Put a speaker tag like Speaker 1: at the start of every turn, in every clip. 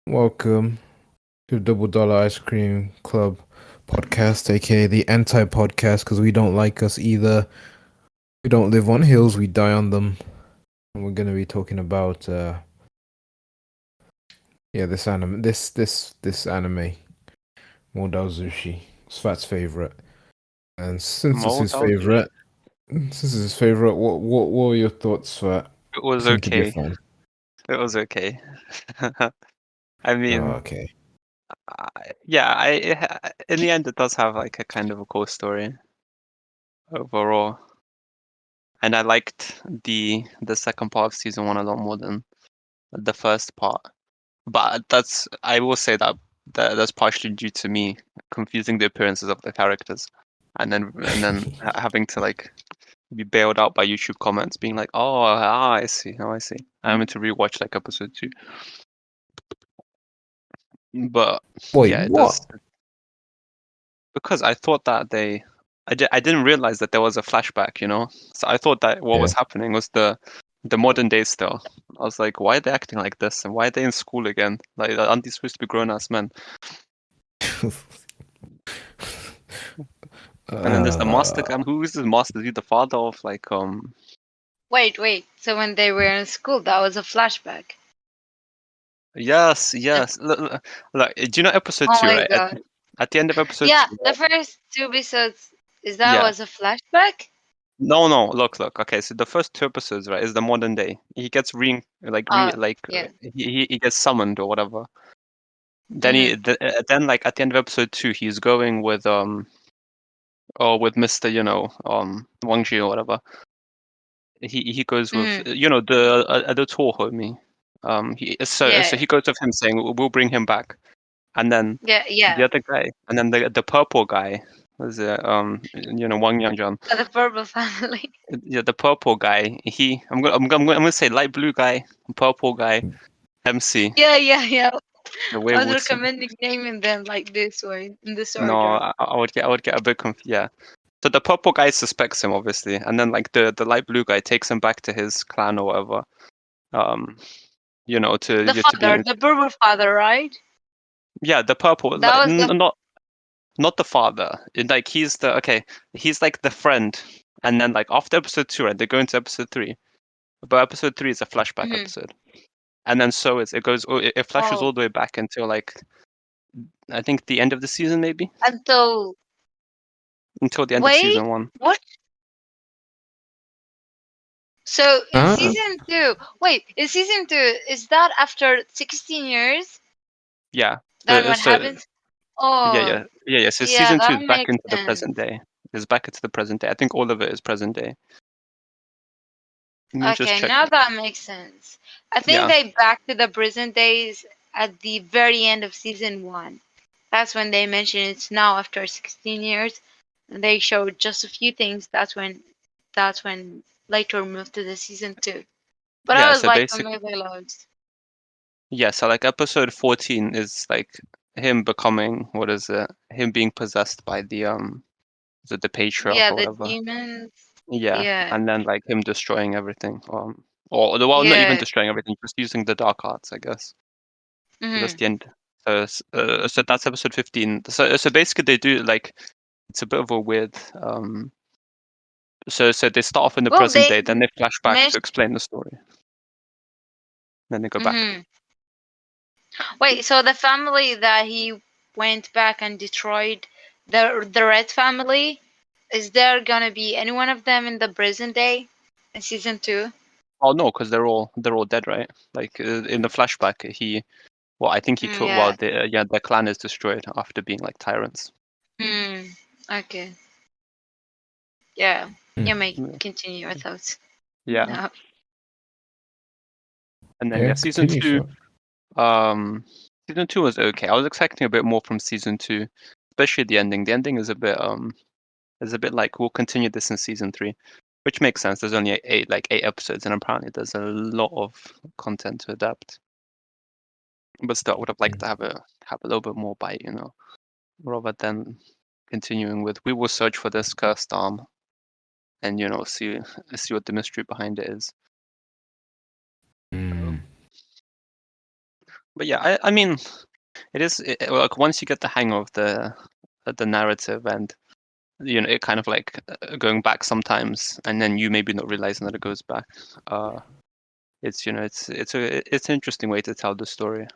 Speaker 1: Welcome to Double Dollar Ice Cream Club podcast, aka the anti podcast, because we don't like us either. We don't live on hills, we die on them. And we're gonna be talking about this anime this anime. Modal Zushi. Svat's favorite. And
Speaker 2: Modal Zushi.
Speaker 1: since it's his favorite, what were your thoughts, Svat?
Speaker 2: It was
Speaker 1: Seem to be a
Speaker 2: okay.
Speaker 1: fan.
Speaker 2: It was okay. I mean,
Speaker 1: Okay.
Speaker 2: in the end, it does have like a kind of a cool story overall, and I liked the second part of season 1 a lot more than the first part. But I will say that's partially due to me confusing the appearances of the characters, and then having to like be bailed out by YouTube comments, being like, "Oh, I see. Oh, I see." I'm having to rewatch like episode 2. But
Speaker 1: Wait,
Speaker 2: yeah, it
Speaker 1: what?
Speaker 2: does, because I thought that I didn't realize that there was a flashback, you know. So I thought that what
Speaker 1: Yeah.
Speaker 2: was happening was the modern day still. I was like, why are they acting like this, and why are they in school again? Like, aren't they supposed to be grown ass men? And then there's the master guy. Who is the master? Is he the father of like
Speaker 3: Wait. So when they were in school, that was a flashback.
Speaker 2: Yes. Look, do you know episode
Speaker 3: Oh
Speaker 2: 2,
Speaker 3: my
Speaker 2: right?
Speaker 3: god.
Speaker 2: At the end of episode
Speaker 3: Yeah,
Speaker 2: 2,
Speaker 3: the
Speaker 2: right?
Speaker 3: first 2 episodes. Is that
Speaker 2: Yeah.
Speaker 3: was a flashback?
Speaker 2: No. Look. Okay, so the first 2 episodes, right, is the modern day. He gets
Speaker 3: Yeah.
Speaker 2: he gets summoned or whatever. Then
Speaker 3: Mhm.
Speaker 2: then like at the end of episode 2, he's going with or with Mr. Wang Ji or whatever. He goes with
Speaker 3: Mhm.
Speaker 2: the tour homie. So
Speaker 3: Yeah.
Speaker 2: he goes with him saying we'll bring him back, and then the
Speaker 3: Yeah.
Speaker 2: other guy, and then the purple guy was Wang Yangjian.
Speaker 3: The purple family.
Speaker 2: Yeah, the purple guy. I'm gonna say light blue guy, purple guy, MC.
Speaker 3: Yeah.
Speaker 2: The
Speaker 3: I was
Speaker 2: werewolves.
Speaker 3: recommending naming them like this way, in this
Speaker 2: No,
Speaker 3: order.
Speaker 2: I would get a bit confused. Yeah. So the purple guy suspects him, obviously, and then like the light blue guy takes him back to his clan or whatever. Um,
Speaker 3: The
Speaker 2: to be
Speaker 3: father, the purple father, right?
Speaker 2: yeah, the purple,
Speaker 3: That
Speaker 2: like,
Speaker 3: was the.
Speaker 2: not the father. Like he's like the friend, and then like after episode 2, right, they go into episode 3. But episode 3 is a flashback
Speaker 3: Mhm.
Speaker 2: episode, and then it flashes
Speaker 3: Oh,
Speaker 2: all the way back until like I think the end of the season, maybe
Speaker 3: until
Speaker 2: until the end of
Speaker 3: wait,
Speaker 2: season 1.
Speaker 3: what? So in
Speaker 1: Huh?
Speaker 3: season two, is that after 16 years?
Speaker 2: Yeah.
Speaker 3: That what happens? Oh,
Speaker 2: So
Speaker 3: yeah,
Speaker 2: season 2
Speaker 3: that
Speaker 2: is back
Speaker 3: makes
Speaker 2: into the
Speaker 3: sense.
Speaker 2: present day. Is back into the present day. I think all of it is present day. Let me just
Speaker 3: Okay,
Speaker 2: check.
Speaker 3: now that makes sense. I think
Speaker 2: Yeah.
Speaker 3: they back to the present days at the very end of season one. That's when they mention it's now after 16 years, and they show just a few things. That's when later moved to the season two. But I
Speaker 2: Yeah,
Speaker 3: was
Speaker 2: so
Speaker 3: like the
Speaker 2: basic
Speaker 3: movie loads.
Speaker 2: yeah, so like episode 14 is like him becoming, what is it? Him being possessed by the patriarch
Speaker 3: Yeah,
Speaker 2: or
Speaker 3: the
Speaker 2: whatever.
Speaker 3: demons.
Speaker 2: Yeah.
Speaker 3: Yeah,
Speaker 2: And then like him destroying everything. Well, not even
Speaker 3: yeah.
Speaker 2: destroying everything, just using the dark arts, I guess. So that's
Speaker 3: Hmm.
Speaker 2: the end. So that's episode 15. So basically they do like it's a bit of a weird so they start off in the
Speaker 3: Well,
Speaker 2: present
Speaker 3: they
Speaker 2: day, then they flash back to
Speaker 3: mentioned.
Speaker 2: explain the story. Then they go back.
Speaker 3: Hmm. Wait, so the family that he went back and destroyed, the Red family, is there gonna be any one of them in the present day in season two?
Speaker 2: Oh no, because they're all dead, right? Like in the flashback, I think he killed. Well,
Speaker 3: Yeah.
Speaker 2: their clan is destroyed after being like tyrants.
Speaker 3: Hmm. Okay. Yeah.
Speaker 1: Hmm.
Speaker 3: You may
Speaker 2: Yeah.
Speaker 3: continue your thoughts.
Speaker 2: Yeah.
Speaker 3: No.
Speaker 2: And then
Speaker 1: Yeah,
Speaker 2: yeah, season
Speaker 1: continue,
Speaker 2: two.
Speaker 1: Svat.
Speaker 2: Season 2 was okay. I was expecting a bit more from season 2, especially the ending. The ending is a bit like we'll continue this in season 3, which makes sense. There's only eight episodes, and apparently there's a lot of content to adapt. But still, I would have liked to have a little bit more bite, rather than continuing with we will search for this cursed arm and see what the mystery behind it is.
Speaker 1: Hmm.
Speaker 2: But yeah, I mean, like once you get the hang of the narrative and it kind of like going back sometimes, and then you maybe not realizing that it goes back. It's it's an interesting way to tell the story,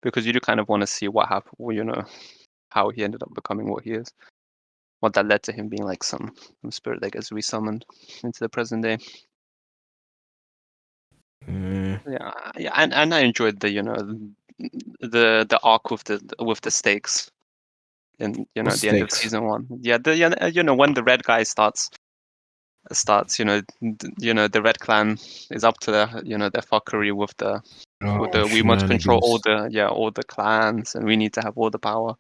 Speaker 2: because you do kind of want to see what happened. Well, how he ended up becoming what he is, what that led to him being like some spirit that gets resummoned into the present day. Yeah, and I enjoyed the the arc with the stakes in
Speaker 1: What
Speaker 2: the end of
Speaker 1: stakes?
Speaker 2: season 1. Yeah, when the red guy starts the red clan is up to their their fuckery with the
Speaker 1: Oh,
Speaker 2: we must control all
Speaker 1: shenanigans.
Speaker 2: all the clans, and we need to have all the power.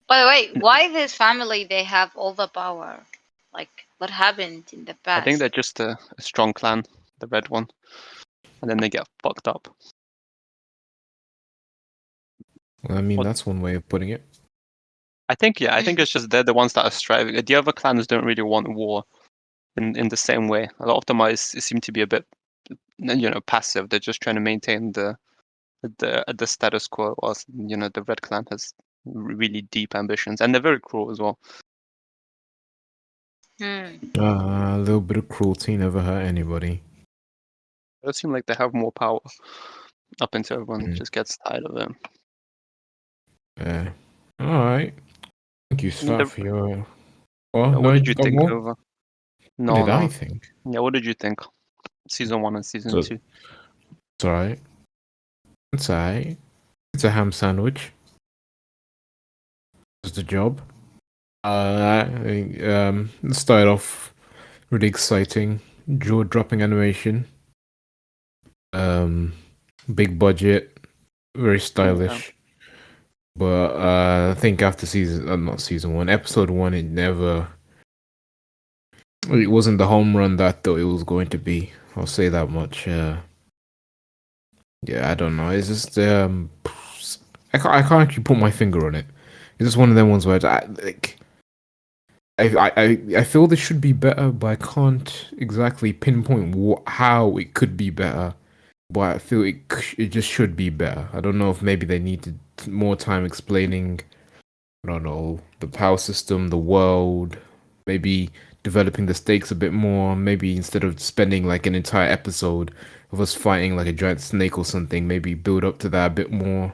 Speaker 3: By the way, why this family they have all the power? Like what happened in the
Speaker 2: I think
Speaker 3: past?
Speaker 2: they're just a strong clan, the red one, and then they get fucked up.
Speaker 1: Well, I mean,
Speaker 2: What-
Speaker 1: that's one way of putting it.
Speaker 2: I think it's just they're the ones that are striving. The other clans don't really want war in the same way. A lot of them seem to be a bit passive. They're just trying to maintain the status quo, whilst the red clan has really deep ambitions, and they're very cruel as well.
Speaker 1: A little bit of cruelty never hurt anybody.
Speaker 2: It does seem like they have more power up until everyone
Speaker 1: Mm.
Speaker 2: just gets tired of them.
Speaker 1: Yeah. All right. Thank you, Svat, for your. Oh, no,
Speaker 2: what did you
Speaker 1: got
Speaker 2: think
Speaker 1: more?
Speaker 2: of?
Speaker 1: What
Speaker 2: No,
Speaker 1: did I
Speaker 2: no.
Speaker 1: think?
Speaker 2: Yeah, what did you think? Season 1 and season 2.
Speaker 1: It's alright. It's alright. It's a ham sandwich. It's the job. It started off really exciting. Jaw-dropping animation. Big budget. Very stylish. But I think after not season 1, episode 1, it wasn't the home run that I thought it was going to be. I'll say that much. Yeah, I don't know. It's just I can't actually put my finger on it. It's just one of them ones where I feel this should be better, but I can't exactly pinpoint how it could be better. But I feel it just should be better. I don't know if maybe they needed more time explaining, I don't know, the power system, the world, maybe developing the stakes a bit more. Maybe instead of spending like an entire episode of us fighting like a giant snake or something, maybe build up to that a bit more.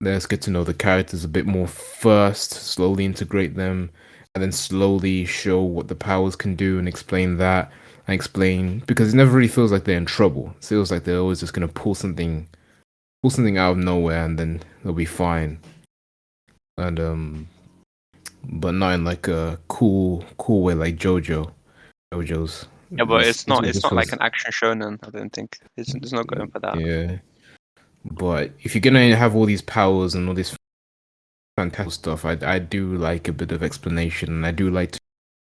Speaker 1: Let's get to know the characters a bit more first, slowly integrate them, and then slowly show what the powers can do and explain that. And explain, because it never really feels like they're in trouble. It feels like they're always just gonna pull something out of nowhere, and then they'll be fine. And but not in like a cool way like JoJo's.
Speaker 2: Yeah, but it's not
Speaker 1: just
Speaker 2: like
Speaker 1: feels,
Speaker 2: an action shonen. I don't think it's not going for that.
Speaker 1: yeah. But if you're gonna have all these powers and all this fantastic stuff, I do like a bit of explanation, and I do like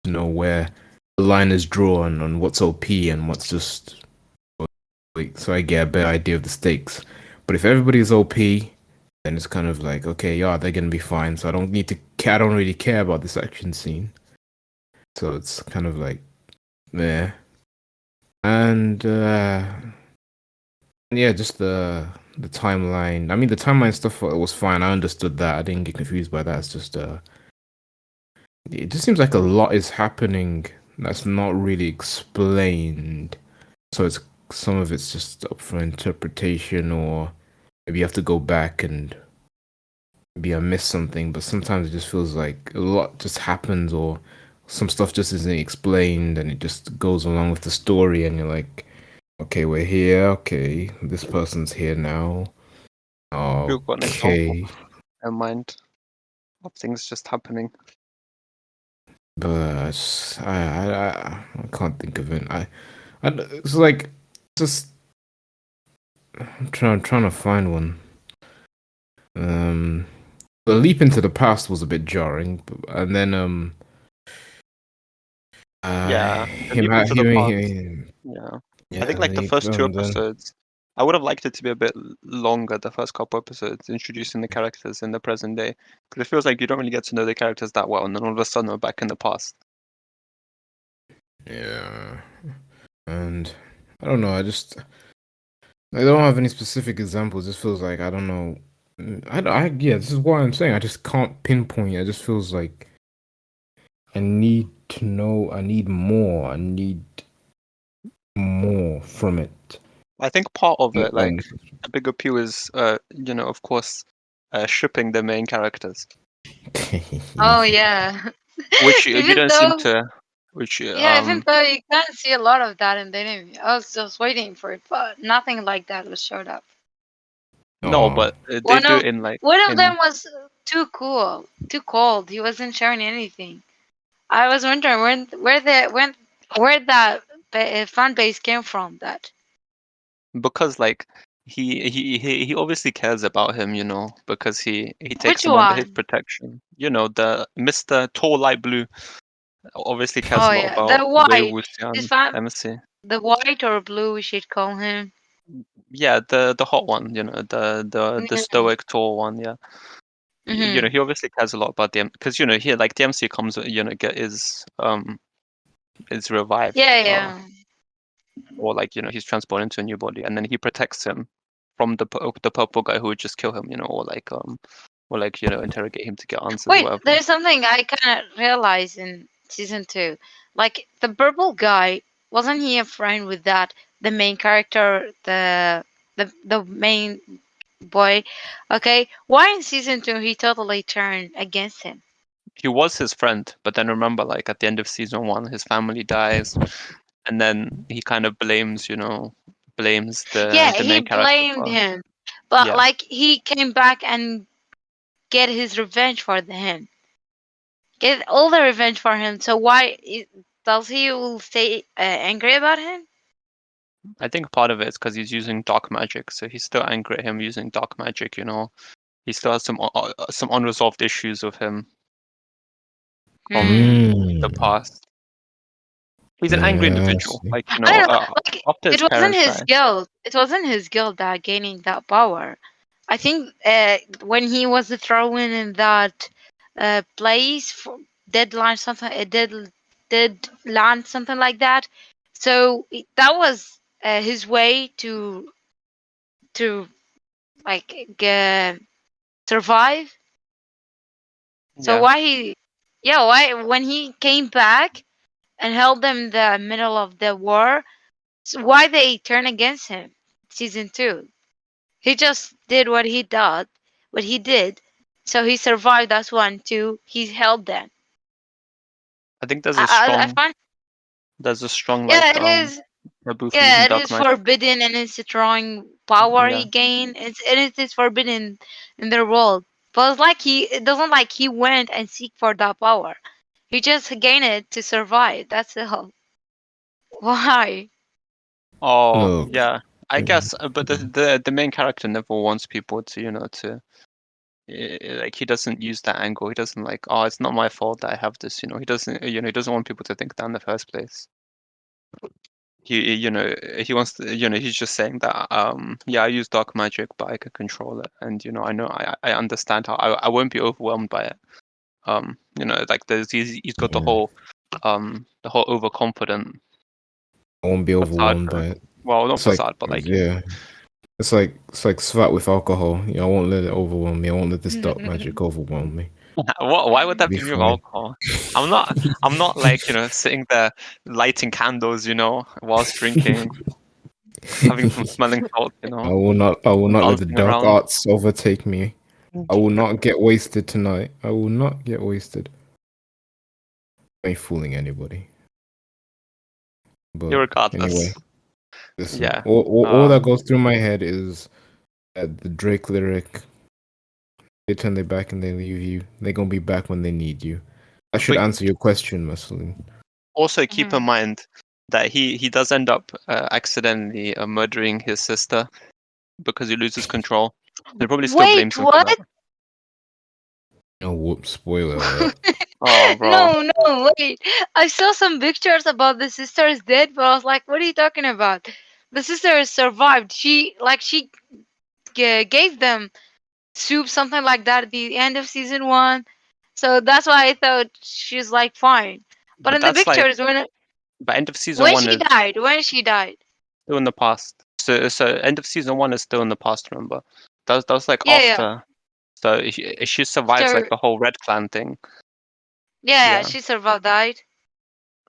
Speaker 1: to know where the line is drawn on what's OP and what's just like, so I get a better idea of the stakes. But if everybody's OP, then it's kind of like, okay, yeah, they're gonna be fine. So I don't need to care. I don't really care about this action scene. So it's kind of like, yeah. And yeah, just the timeline. I mean, the timeline stuff was fine. I understood that. I didn't get confused by that. It's just it just seems like a lot is happening that's not really explained. So it's some of it's just up for interpretation, or maybe you have to go back and maybe I missed something. But sometimes it just feels like a lot just happens, or some stuff just isn't explained, and it just goes along with the story, and you're like, okay, we're here. Okay, this person's here now.
Speaker 2: You've got an example
Speaker 1: Okay,
Speaker 2: in mind of things just happening.
Speaker 1: but I can't think of it. It's like just I'm trying to find one. The leap into the past was a bit jarring, and then
Speaker 2: Yeah, the
Speaker 1: him
Speaker 2: leap into the past.
Speaker 1: him
Speaker 2: Yeah.
Speaker 1: yeah,
Speaker 2: I think like the
Speaker 1: leap,
Speaker 2: first 2
Speaker 1: and then
Speaker 2: episodes, I would have liked it to be a bit longer, the first couple episodes, introducing the characters in the present day. Because it feels like you don't really get to know the characters that well, and then all of a sudden we're back in the past.
Speaker 1: yeah, and I don't know. I don't have any specific examples. This feels like I don't know. Yeah, this is why I'm saying I just can't pinpoint. It just feels like I need to know. I need more. I need more from it.
Speaker 2: I think part of
Speaker 1: Yeah,
Speaker 2: it, like the big appeal, is of course, shipping the main characters,
Speaker 3: Oh yeah.
Speaker 2: which you
Speaker 3: Even
Speaker 2: don't seem
Speaker 3: though,
Speaker 2: to, which
Speaker 3: yeah, even though you can't see a lot of that in the anime, I was just waiting for it, but nothing like that was showed up.
Speaker 2: no,
Speaker 1: Aw.
Speaker 2: but they
Speaker 3: One
Speaker 2: do
Speaker 3: of
Speaker 2: it in like
Speaker 3: one of
Speaker 2: in
Speaker 3: them was too cool, too cold. He wasn't showing anything. I was wondering where that fan base came from. That
Speaker 2: because like he obviously cares about him, because he takes
Speaker 3: which
Speaker 2: him under his
Speaker 3: one?
Speaker 2: protection. The Mr. Tall Light Blue obviously cares
Speaker 3: Oh
Speaker 2: a lot
Speaker 3: yeah, the
Speaker 2: about Wei
Speaker 3: white. His
Speaker 2: Wuxian
Speaker 3: fan,
Speaker 2: embassy.
Speaker 3: the white or blue, we should call him.
Speaker 2: Yeah, the hot one, the stoic tall one, yeah.
Speaker 3: Mm-hmm.
Speaker 2: He obviously cares a lot about the because here like the MC comes, get is revived,
Speaker 3: Yeah, yeah.
Speaker 2: or like he's transported into a new body, and then he protects him from the purple guy who would just kill him, or like interrogate him to get answers,
Speaker 3: Wait,
Speaker 2: whatever.
Speaker 3: there's something I kind of realized in season 2. Like the purple guy, wasn't he a friend with the main character, the main boy? Okay, why in season 2 he totally turned against him?
Speaker 2: He was his friend, but then remember, like at the end of season 1, his family dies, and then he kind of blames
Speaker 3: Yeah,
Speaker 2: the
Speaker 3: he
Speaker 2: main character
Speaker 3: blamed
Speaker 2: for.
Speaker 3: him, but
Speaker 2: Yeah,
Speaker 3: like he came back and get his revenge for him. Get all the revenge for him. So does he will stay angry about him?
Speaker 2: I think part of it is because he's using dark magic, so he's still angry at him using dark magic. He still has some unresolved issues with him from the
Speaker 1: Mm.
Speaker 2: past. He's an angry
Speaker 1: Yeah, I
Speaker 2: individual,
Speaker 1: see.
Speaker 2: like
Speaker 3: I don't know. Like
Speaker 2: after his
Speaker 3: it wasn't
Speaker 2: parents
Speaker 3: his
Speaker 2: die.
Speaker 3: guilt. It wasn't his guilt that gaining that power. I think when he was thrown in that place for deadline something, dead land something like that. So that was his way to like survive. So
Speaker 2: Yeah,
Speaker 3: why when he came back and held them in the middle of the war, so why they turn against him? Season 2. He just did what he did. So he survived. That's 1, 2. He held them.
Speaker 2: I think
Speaker 3: I find
Speaker 2: there's a strong
Speaker 3: yeah
Speaker 2: like
Speaker 3: it is
Speaker 2: taboo for
Speaker 3: yeah
Speaker 2: using
Speaker 3: it
Speaker 2: dark
Speaker 3: is
Speaker 2: magic.
Speaker 3: forbidden and it's a strong power he
Speaker 2: Yeah,
Speaker 3: gained. It is forbidden in their world. But it's like it doesn't like he went and seek for that power. He just gained it to survive. That's all. Why?
Speaker 2: oh
Speaker 1: Look,
Speaker 2: yeah, I guess, but the main character never wants people to like he doesn't use that angle. He doesn't like, oh, it's not my fault that I have this. He doesn't want people to think that in the first place. He wants to, he's just saying that, yeah, I use dark magic, but I can control it, and I know I understand how I won't be overwhelmed by it. Like he's got the whole overconfident
Speaker 1: I won't be
Speaker 2: facade
Speaker 1: overwhelmed
Speaker 2: for
Speaker 1: by
Speaker 2: it.
Speaker 1: it.
Speaker 2: Well, not
Speaker 1: It's like,
Speaker 2: facade, but like
Speaker 1: yeah, it's like Svat with alcohol. I won't let it overwhelm me. I won't let this dark magic overwhelm me.
Speaker 2: Why would that
Speaker 1: Be
Speaker 2: be new
Speaker 1: fine.
Speaker 2: alcohol? I'm not like sitting there lighting candles, whilst drinking, having some smelling salts,
Speaker 1: I will not let the
Speaker 2: dancing
Speaker 1: dark
Speaker 2: around.
Speaker 1: arts overtake me. I will not get wasted tonight. I will not get wasted. I ain't fooling anybody. But
Speaker 2: Regardless.
Speaker 1: anyway, listen.
Speaker 2: Yeah.
Speaker 1: All that goes through my head is the Drake lyric. They turn their back and they leave you. They're gonna be back when they need you. That should
Speaker 2: But
Speaker 1: answer your question, Marceline.
Speaker 2: also keep in
Speaker 3: Mhm.
Speaker 2: mind that he does end up accidentally murdering his sister because he loses control. He probably still blames
Speaker 3: Wait,
Speaker 2: him for that.
Speaker 3: what?
Speaker 1: Oh, whoops! Spoiler alert.
Speaker 2: Oh, bro.
Speaker 3: No, wait. I saw some pictures about the sister is dead, but I was like, what are you talking about? The sister has survived. She gave them soup, something like that, at the end of season 1. So that's why I thought she's like fine. But
Speaker 2: But
Speaker 3: in the
Speaker 2: that's like,
Speaker 3: pictures,
Speaker 2: by end of season 1 is
Speaker 3: when she died,
Speaker 2: still in the past. So end of season 1 is still in the past. Remember, that was like
Speaker 3: Yeah,
Speaker 2: after. So she survives like
Speaker 3: After-
Speaker 2: the whole Red Clan thing.
Speaker 3: yeah,
Speaker 2: Yeah.
Speaker 3: she survived, died.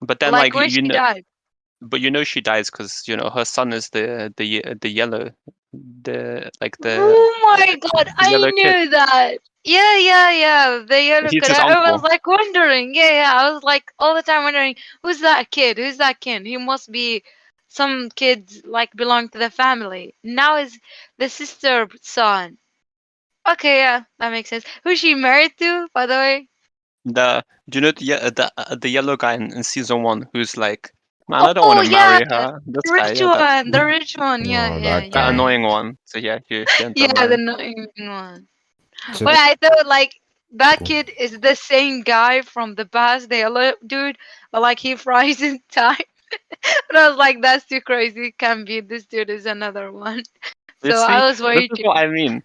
Speaker 2: But then
Speaker 3: Like
Speaker 2: like
Speaker 3: when she died.
Speaker 2: but
Speaker 3: Mm-hmm.
Speaker 2: she dies because her son is the yellow, the
Speaker 3: Oh my god, I
Speaker 2: yellow kid.
Speaker 3: knew that. Yeah. The yellow
Speaker 2: He's
Speaker 3: kid.
Speaker 2: his
Speaker 3: I
Speaker 2: uncle.
Speaker 3: was like wondering. Yeah. I was like all the time wondering who's that kid? Who's that kid? He must be some kids like belong to the family. Now is the sister son. Okay, yeah, that makes sense. Who's she married to, by the way?
Speaker 2: Do you know the yellow guy in season 1 who's like, man, I don't want
Speaker 3: Oh
Speaker 2: to
Speaker 3: yeah,
Speaker 2: marry her. This
Speaker 3: the
Speaker 2: guy,
Speaker 3: rich
Speaker 2: yeah, that
Speaker 3: one, the rich one.
Speaker 1: Oh,
Speaker 3: Yeah.
Speaker 1: that
Speaker 2: that
Speaker 1: guy.
Speaker 2: annoying one. So yeah, she ends up
Speaker 3: Yeah, the
Speaker 2: marrying.
Speaker 3: annoying one.
Speaker 1: So,
Speaker 3: Well, I thought like that
Speaker 1: Cool.
Speaker 3: kid is the same guy from the past, the yellow dude, but like he fries in time. But I was like, that's too crazy. It can't be. This dude is another one.
Speaker 2: You
Speaker 3: So
Speaker 2: see,
Speaker 3: I was
Speaker 2: this is what
Speaker 3: waiting.
Speaker 2: I mean.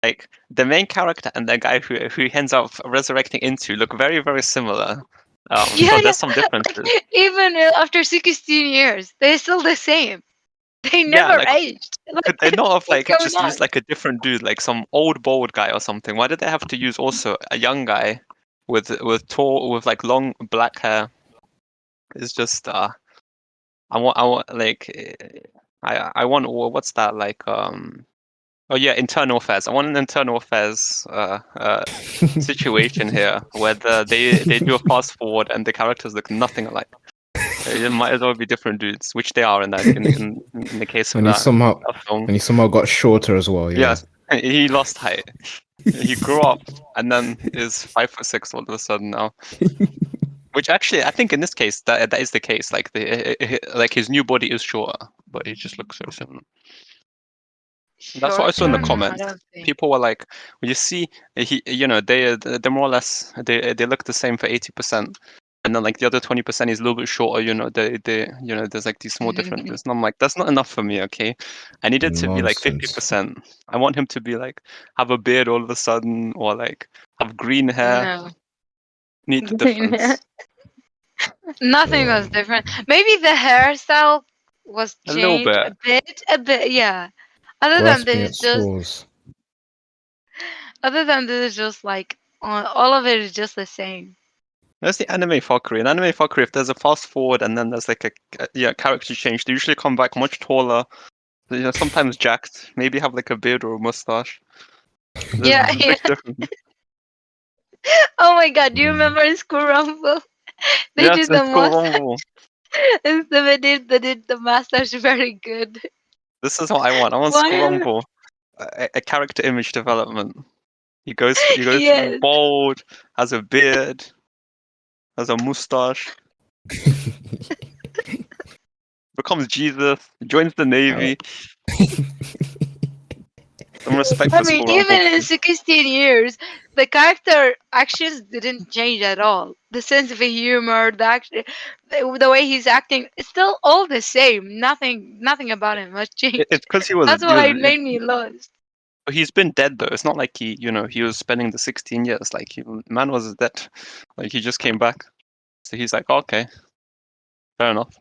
Speaker 2: Like the main character and the guy who he ends up resurrecting into look very, very similar.
Speaker 3: Yeah,
Speaker 2: But there's some differences.
Speaker 3: like, even after 16 years, they're still the same. They
Speaker 2: Yeah,
Speaker 3: never
Speaker 2: like
Speaker 3: aged.
Speaker 2: could
Speaker 3: Like,
Speaker 2: they not have
Speaker 3: what's
Speaker 2: like
Speaker 3: going
Speaker 2: just
Speaker 3: on?
Speaker 2: used like a different dude, like some old bald guy or something? Why did they have to use also a young guy with like long black hair? It's just I want like I want what's that like oh yeah, internal affairs. I want an internal affairs situation here where they do a fast forward and the characters look nothing alike. It might as well be different dudes, which they are in the case of
Speaker 1: and he
Speaker 2: that
Speaker 1: somehow
Speaker 2: film.
Speaker 1: and he somehow got shorter as well. Yeah.
Speaker 2: Yes, he lost height. He grew up and then is 5'6" all of a sudden now. Which actually, I think in this case that is the case. Like like his new body is shorter, but he just looks so similar. That's what I saw in the
Speaker 3: Short-term? I
Speaker 2: comments.
Speaker 3: don't think.
Speaker 2: People were like, "Well, you see, they're more or less they look the same for 80%, and then like the other 20% is a little bit shorter. There's like these small differences." And I'm like, "That's not enough for me. Okay, I need it to be like
Speaker 1: Nonsense.
Speaker 2: 50%. I want him to be like have a beard all of a sudden, or like have green hair.
Speaker 3: No.
Speaker 2: Need the
Speaker 3: Green hair.
Speaker 2: difference
Speaker 3: Nothing was different. Maybe the hairstyle was
Speaker 2: a little
Speaker 3: changed
Speaker 2: bit."
Speaker 3: a bit, yeah. Other than
Speaker 1: Grasping
Speaker 3: this,
Speaker 1: at
Speaker 3: just
Speaker 1: straws.
Speaker 3: like all of it is just the same.
Speaker 2: That's the anime fuckery. In anime fuckery, if there's a fast forward and then there's like a character change, they usually come back much taller. Sometimes jacked. Maybe have like a beard or a mustache. There's
Speaker 3: Yeah,
Speaker 2: a
Speaker 3: yeah.
Speaker 2: big difference.
Speaker 3: Oh my god, do you
Speaker 1: Mm.
Speaker 3: remember in School Rumble? They
Speaker 2: Yes,
Speaker 3: did the
Speaker 2: it's School
Speaker 3: mustache.
Speaker 2: Rumble.
Speaker 3: And they did the mustache very good.
Speaker 2: This is what I want. I want School
Speaker 3: Why?
Speaker 2: Rumble. A character image development. He goes
Speaker 3: Yes.
Speaker 2: bald, has a beard, has a mustache, becomes Jesus, joins the Navy. Some respect
Speaker 3: I
Speaker 2: for
Speaker 3: mean,
Speaker 2: School Rumble.
Speaker 3: even in 16 years, the character actions didn't change at all. The sense of humor, the way he's acting, it's still all the same. Nothing about him has changed.
Speaker 2: It's because
Speaker 3: That's why it made me lost.
Speaker 2: he's been dead though. It's not like he was spending the 16 years. Like man was dead. Like he just came back. So he's like, okay, fair enough.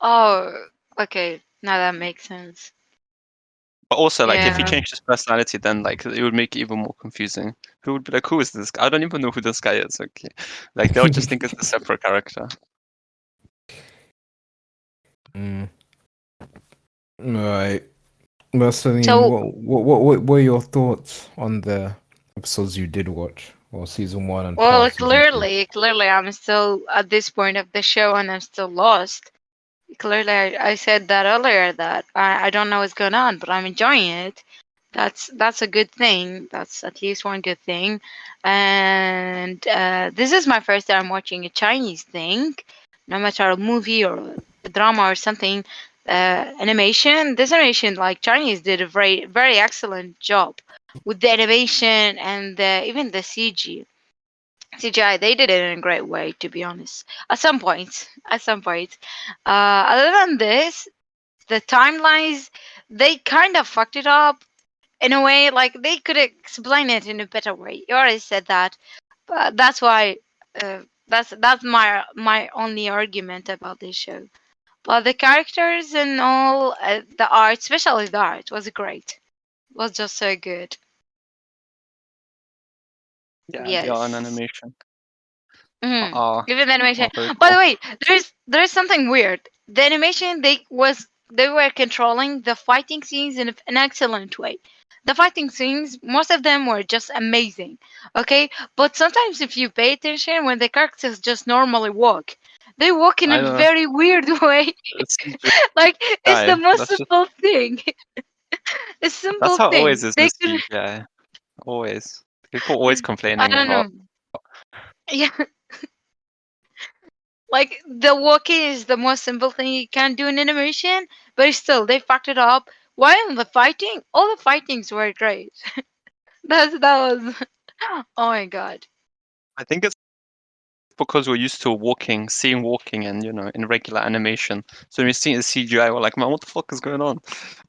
Speaker 3: Oh, okay. Now that makes sense.
Speaker 2: But also, like, if he
Speaker 3: Yeah.
Speaker 2: changed his personality, then like it would make it even more confusing. Who would be like, who is this guy? I don't even know who this guy is. Okay, like they'll just think it's a separate character.
Speaker 1: Mm. Right. Well, Celine,
Speaker 3: So,
Speaker 1: what were your thoughts on the episodes you did watch, or season 1 and
Speaker 3: well,
Speaker 1: part season 2?
Speaker 3: clearly, I'm still at this point of the show and I'm still lost. Clearly, I said that earlier that I don't know what's going on, but I'm enjoying it. That's a good thing. That's at least one good thing. And this is my first time watching a Chinese thing, no matter a movie or a drama or something. Animation. This animation, like Chinese, did a very excellent job with the animation and even the CGI. They did it in a great way, to be honest. At some point. Other than this, the timelines, they kind of fucked it up in a way. Like they could explain it in a better way. You already said that, but that's why. That's my only argument about this show. But the characters and all, the art, especially the art, was great. Was just so good.
Speaker 2: Yeah, the
Speaker 3: Yes.
Speaker 2: art and animation.
Speaker 3: Mhm.
Speaker 2: are
Speaker 3: Even the animation.
Speaker 2: are very
Speaker 3: By the
Speaker 2: cool.
Speaker 3: way, there's something weird. The animation they were controlling the fighting scenes in an excellent way. The fighting scenes, most of them were just amazing. Okay, but sometimes if you pay attention, when the characters just normally walk, they walk in
Speaker 2: I
Speaker 3: a
Speaker 2: don't know.
Speaker 3: very weird way.
Speaker 2: It's
Speaker 3: Like it's the
Speaker 2: CGI.
Speaker 3: most
Speaker 2: That's just
Speaker 3: simple thing. It's
Speaker 2: that's
Speaker 3: simple
Speaker 2: how it always
Speaker 3: thing.
Speaker 2: is
Speaker 3: They
Speaker 2: with
Speaker 3: could.
Speaker 2: CGI. Always. People always
Speaker 3: I
Speaker 2: complaining
Speaker 3: don't
Speaker 2: about.
Speaker 3: know. Yeah. Like the walking is the most simple thing you can do in animation, but still they fucked it up. While the fighting, all the fightings were great. That was oh my god.
Speaker 2: I think it's because we're used to seeing walking, and in regular animation. So when we see it in CGI, we're like, man, what the fuck is going on?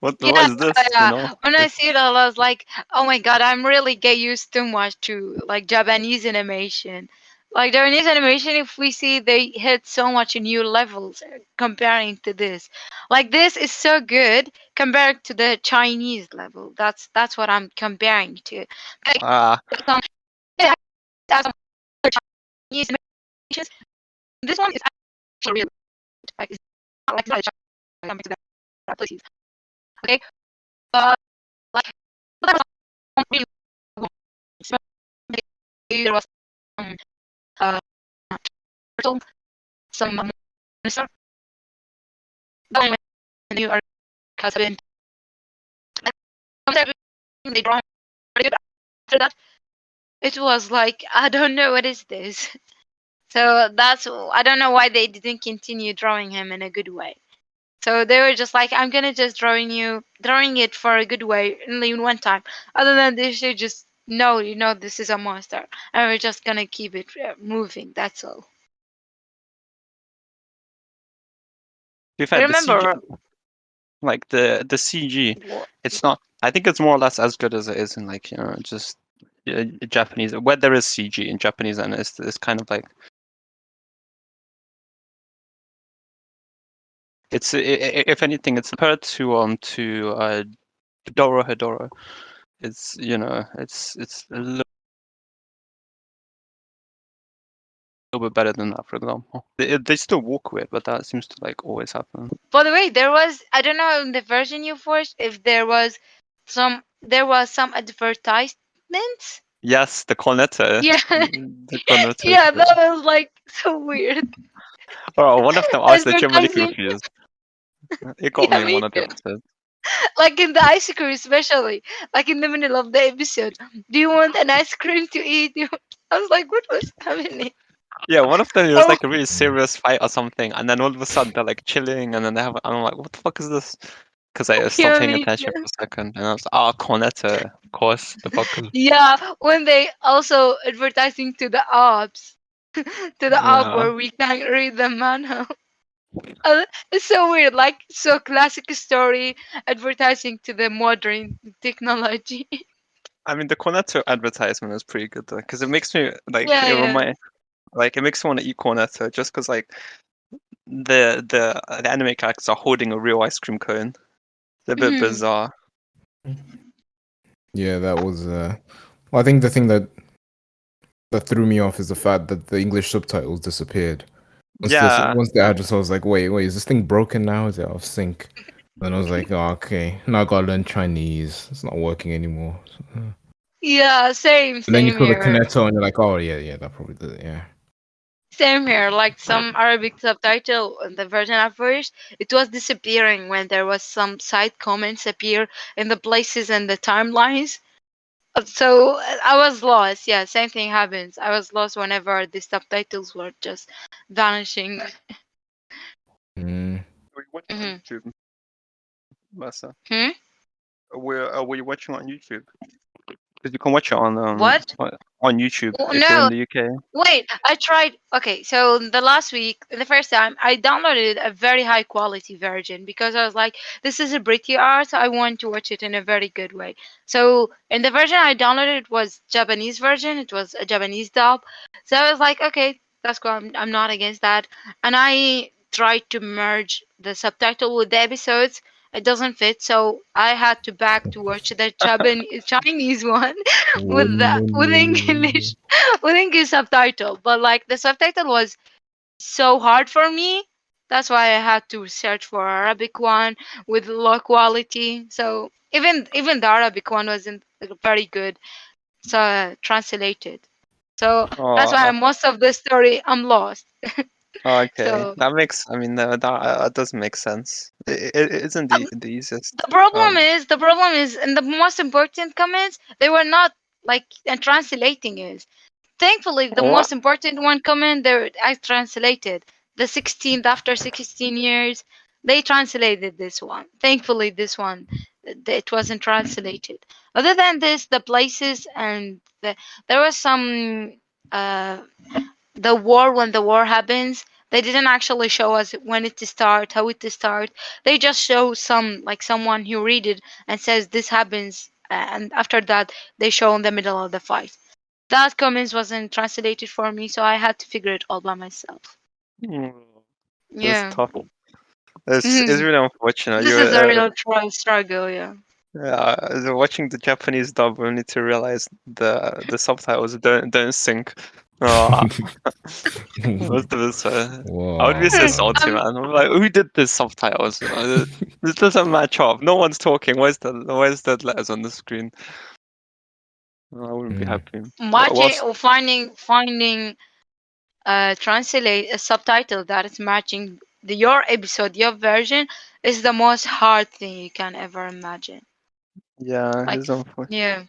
Speaker 2: What
Speaker 3: Yeah,
Speaker 2: is this?
Speaker 3: yeah. When I see it, I was like, oh my god, I'm really get used too much to like Japanese animation. Like Japanese animation, if we see they hit so much new levels comparing to this. Like this is so good compared to the Chinese level. That's what I'm comparing to. Like
Speaker 2: Ah,
Speaker 3: some yeah, as some other Chinese animations, this one is actually really good. Like it's not like it's not compared to the places. Okay, but like but there was some really good ones. There was some uh turtle, some monster. That one when you are cousin. Sometimes they draw him pretty good. After that, it was like I don't know what is this. So that's I don't know why they didn't continue drawing him in a good way. So they were just like, I'm gonna just drawing it for a good way only in one time. Other than this, should just no, this is a monster, and we're just gonna keep it moving. That's all.
Speaker 2: we've had the CG,
Speaker 3: Remember,
Speaker 2: like the CG.
Speaker 3: wh-
Speaker 2: It's not. I think it's more or less as good as it is in just Japanese. Where there is CG in Japanese, and it's kind of like if anything, it's compared to Doro Hedoro. It's it's a little bit better than that, for example. They still walk weird, but that seems to like always happen.
Speaker 3: by the way, I don't know in the version you forced if there was some advertisements.
Speaker 2: Yes, the Cornetto.
Speaker 3: Yeah,
Speaker 2: The Cornetto
Speaker 3: yeah,
Speaker 2: shit.
Speaker 3: that was like so weird.
Speaker 2: Oh, one of them I was legitimately
Speaker 3: Advertising.
Speaker 2: confused. It got
Speaker 3: Yeah,
Speaker 2: me in
Speaker 3: me
Speaker 2: one of the
Speaker 3: too.
Speaker 2: episodes.
Speaker 3: Like in the ice cream, especially like in the middle of the episode. Do you want an ice cream to eat? I was like, what was happening?
Speaker 2: Yeah, one of them it was
Speaker 3: Oh,
Speaker 2: like a really serious fight or something, and then all of a sudden they're like chilling, and then I'm like, what the fuck is this? Because I stopped
Speaker 3: yeah,
Speaker 2: paying
Speaker 3: me
Speaker 2: attention
Speaker 3: too.
Speaker 2: for a second, and I was Cornetto, of course, the fuckers.
Speaker 3: Yeah, when they also advertising to the apps, to the app
Speaker 2: Yeah.
Speaker 3: where we can read the manual. It's so weird, like so classic story advertising to the modern technology.
Speaker 2: I mean, the Cornetto advertisement is pretty good though, because it makes me
Speaker 3: Yeah, yeah.
Speaker 2: it makes me want to eat Cornetto just because like the anime characters are holding a real ice cream cone. It's a bit
Speaker 3: Mhm.
Speaker 2: bizarre.
Speaker 1: Yeah, that was. Well, I think the thing that threw me off is the fact that the English subtitles disappeared.
Speaker 2: Yeah,
Speaker 1: Once the address, I was like, wait, is this thing broken now? Is it off sync? Then I was like, oh, okay. Now I gotta learn Chinese. It's not working anymore.
Speaker 3: Yeah, same,
Speaker 1: And then you
Speaker 3: same
Speaker 1: saw the
Speaker 3: here.
Speaker 1: Cornetto, and you're like, oh yeah, that probably did it. Yeah.
Speaker 3: Same here. Like some Arabic subtitle, the version at first, it was disappearing when there was some side comments appear in the places and the timelines. So I was lost. Yeah, same thing happens. I was lost whenever the subtitles were just vanishing.
Speaker 1: Mm.
Speaker 2: were you watching on
Speaker 3: Hmm.
Speaker 2: YouTube, Massa?
Speaker 3: Hmm?
Speaker 2: Were you watching on YouTube? Because you can watch it
Speaker 3: What?
Speaker 2: on YouTube if you're in
Speaker 3: No,
Speaker 2: the UK.
Speaker 3: wait, I tried. Okay, so the last week, the first time, I downloaded a very high quality version because I was like, this is a pretty art. I want to watch it in a very good way. So, in the version I downloaded was Japanese version. It was a Japanese dub. So I was like, okay, that's cool. I'm not against that. And I tried to merge the subtitle with the episodes, it doesn't fit. So I had to back to watch the Chinese one with English with English subtitle. But like the subtitle was so hard for me. That's why I had to search for Arabic one with low quality. So even the Arabic one wasn't very good. So translated. So that's why
Speaker 2: Oh,
Speaker 3: most of the story I'm lost.
Speaker 2: okay.
Speaker 3: So
Speaker 2: That makes. I mean, that does make sense. It isn't the easiest.
Speaker 3: the problem is, and the most important comments, they were not like and translating it. Thankfully, the
Speaker 2: What?
Speaker 3: most important one comment I translated the 16th after 16 years. They translated this one. Thankfully, this one it wasn't translated. Other than this, the places and there was some uh, the war when the war happens. They didn't actually show us when it to start, how it to start. They just show some like someone who read it and says this happens, and after that they show in the middle of the fight. That comments wasn't translated for me, so I had to figure it all by myself.
Speaker 2: Mm, That's
Speaker 3: Yeah.
Speaker 2: tough. It's really unfortunate.
Speaker 3: This is a real struggle, yeah.
Speaker 2: Watching the Japanese dub only to realize the subtitles don't sync. Oh, most of us. I would be so salty,
Speaker 3: Um,
Speaker 2: man. I'm like, who did this subtitles? This doesn't match up. No one's talking. Where's the letters on the screen? I wouldn't be happy.
Speaker 3: Matching or finding translate a subtitle that is matching your episode, your version is the most hard thing you can ever imagine.
Speaker 2: Yeah,
Speaker 3: Like,
Speaker 2: it's unfortunate.
Speaker 3: yeah.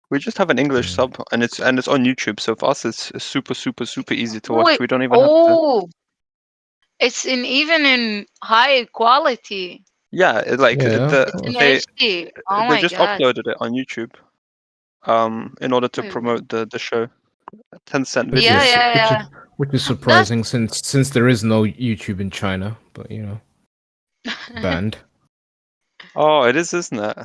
Speaker 2: We just have an English sub, and it's on YouTube. So for us, it's super easy to watch.
Speaker 3: Wait,
Speaker 2: We don't even have to.
Speaker 3: it's even in high quality.
Speaker 2: Yeah,
Speaker 3: It's in
Speaker 2: they
Speaker 3: HD. Oh
Speaker 2: they
Speaker 3: my
Speaker 2: just
Speaker 3: god.
Speaker 2: uploaded it on YouTube. In order to
Speaker 3: Wait,
Speaker 2: promote the show. 10-cent
Speaker 1: Which
Speaker 3: yeah,
Speaker 2: video.
Speaker 1: is
Speaker 3: yeah, yeah.
Speaker 1: which is
Speaker 3: That's
Speaker 1: surprising since there is no YouTube in China, but banned.
Speaker 2: Oh, it is, isn't it?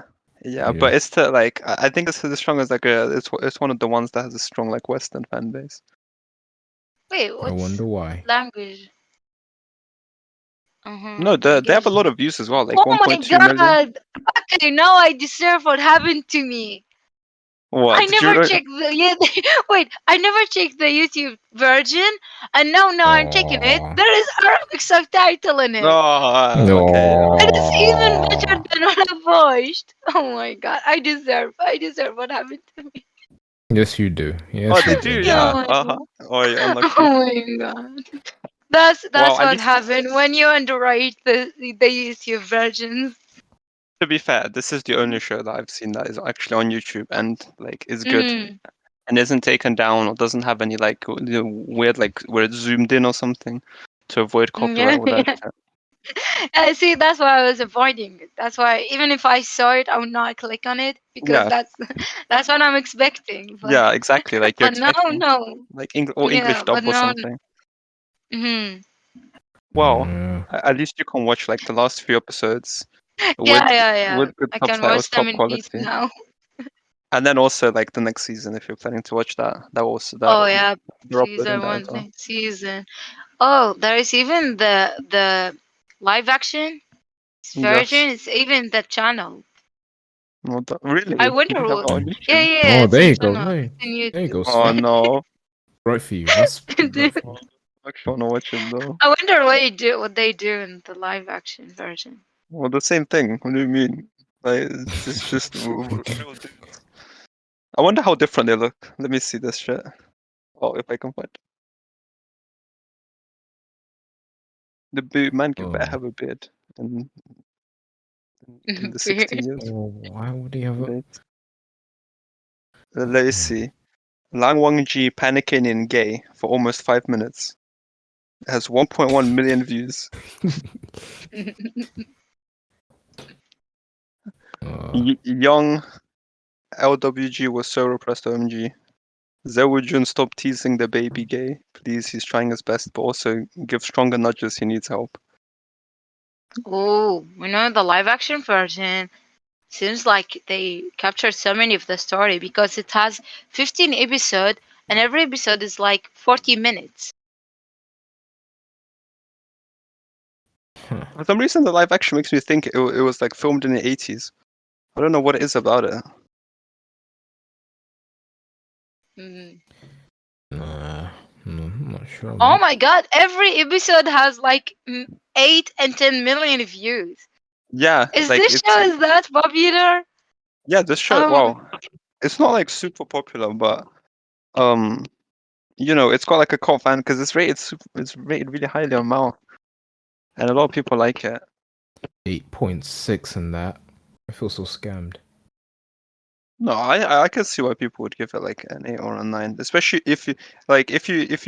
Speaker 2: Yeah, but
Speaker 1: Yeah.
Speaker 2: it's I think it's as strong as it's one of the ones that has a strong like Western fan base.
Speaker 3: Wait,
Speaker 1: I
Speaker 3: what's
Speaker 1: wonder why.
Speaker 3: language?
Speaker 2: No,
Speaker 3: I
Speaker 2: they have a
Speaker 3: guess.
Speaker 2: lot of views as well, like
Speaker 3: Oh my
Speaker 2: 1.2 million.
Speaker 3: god! Okay, now I deserve what happened to me.
Speaker 2: What
Speaker 3: I
Speaker 2: did
Speaker 3: never
Speaker 2: you?
Speaker 3: checked wait, I never checked the YouTube version, and now I'm checking it.
Speaker 1: Aww.
Speaker 3: There is Arabic subtitle in it.
Speaker 2: Oh, okay.
Speaker 3: And it's even better
Speaker 1: Aww.
Speaker 3: than what I watched. Oh my god, I deserve what happened to me.
Speaker 1: Yes, you do.
Speaker 2: Oh,
Speaker 1: Yes,
Speaker 2: they
Speaker 1: you
Speaker 2: do,
Speaker 1: do.
Speaker 2: yeah.
Speaker 3: Oh my god.
Speaker 2: Oh, you're unlucky.
Speaker 3: Oh my god. That's
Speaker 2: Well, at
Speaker 3: what
Speaker 2: least
Speaker 3: happened when you underrate the YouTube versions.
Speaker 2: to be fair, this is the only show that I've seen that is actually on YouTube and like is good
Speaker 3: Mm.
Speaker 2: and isn't taken down or doesn't have any like weird like where it's zoomed in or something to avoid
Speaker 3: Yeah,
Speaker 2: copyright or that
Speaker 3: yeah.
Speaker 2: shit.
Speaker 3: See, that's why I was avoiding it. That's why even if I saw it, I would not click on it because
Speaker 2: Yeah,
Speaker 3: that's what I'm expecting.
Speaker 2: yeah, exactly. Like you're
Speaker 3: But no,
Speaker 2: expecting
Speaker 3: no.
Speaker 2: like English
Speaker 3: Yeah, but
Speaker 2: dub or
Speaker 3: no.
Speaker 2: something.
Speaker 3: Hmm.
Speaker 2: Well,
Speaker 1: Yeah.
Speaker 2: at least you can watch like the last few episodes
Speaker 3: Yeah, yeah, yeah.
Speaker 2: with good
Speaker 3: I can
Speaker 2: subtitles,
Speaker 3: watch them
Speaker 2: top
Speaker 3: in peace
Speaker 2: quality,
Speaker 3: now.
Speaker 2: and then also like the next season if you're planning to watch that also that
Speaker 3: Oh yeah,
Speaker 2: they're uploading
Speaker 3: season
Speaker 2: that as
Speaker 3: one,
Speaker 2: well.
Speaker 3: next season. Oh, there is even the live action
Speaker 2: Yes.
Speaker 3: version. It's even the channel.
Speaker 2: Really?
Speaker 3: I
Speaker 2: They
Speaker 3: wonder
Speaker 2: have
Speaker 3: what.
Speaker 2: it on
Speaker 3: Yeah,
Speaker 2: YouTube?
Speaker 3: yeah, yeah.
Speaker 1: Oh,
Speaker 3: It's
Speaker 1: there
Speaker 3: in
Speaker 1: you go.
Speaker 3: channel.
Speaker 1: Hey,
Speaker 3: It's in
Speaker 1: there you go,
Speaker 2: Oh
Speaker 3: YouTube.
Speaker 1: Sven.
Speaker 2: no.
Speaker 1: Right for you. That's right for
Speaker 2: Oh,
Speaker 1: you.
Speaker 2: I actually want to watch it though.
Speaker 3: I wonder what they do in the live action version.
Speaker 2: Well, the same thing. What do you mean? Like, it's just real dudes. I wonder how different they look. Let me see this shit. Oh, if I can find the man could better
Speaker 1: Oh.
Speaker 2: have a beard in the 16 years.
Speaker 1: Oh, why would he have a?
Speaker 2: Date. Let's see. Lang Wangji panicking in gay for almost 5 minutes. It has 1.1 million views. Young LWG was so repressed, OMG. Zewujun, stop teasing the baby gay. Please, he's trying his best, but also give stronger nudges, he needs help.
Speaker 3: Oh, the live action version seems like they captured so many of the story because it has 15 episodes and every episode is like 40 minutes.
Speaker 1: Huh.
Speaker 2: For some reason, the live action makes me think it was like filmed in the 80s. I don't know what it is about it.
Speaker 3: Mm.
Speaker 1: Nah, no, I'm not sure.
Speaker 3: Oh
Speaker 1: Man.
Speaker 3: my god, every episode has like 8 and 10 million views.
Speaker 2: Yeah,
Speaker 3: Is
Speaker 2: like
Speaker 3: this show is that popular?
Speaker 2: yeah, this show.
Speaker 3: Oh,
Speaker 2: Wow, it's not like super popular, but it's got like a cult fan because it's rated really highly on Mal, and a lot of people like it.
Speaker 1: 8.6 in that. I feel so scammed.
Speaker 2: No, I can see why people would give it like an 8 or a 9, especially if you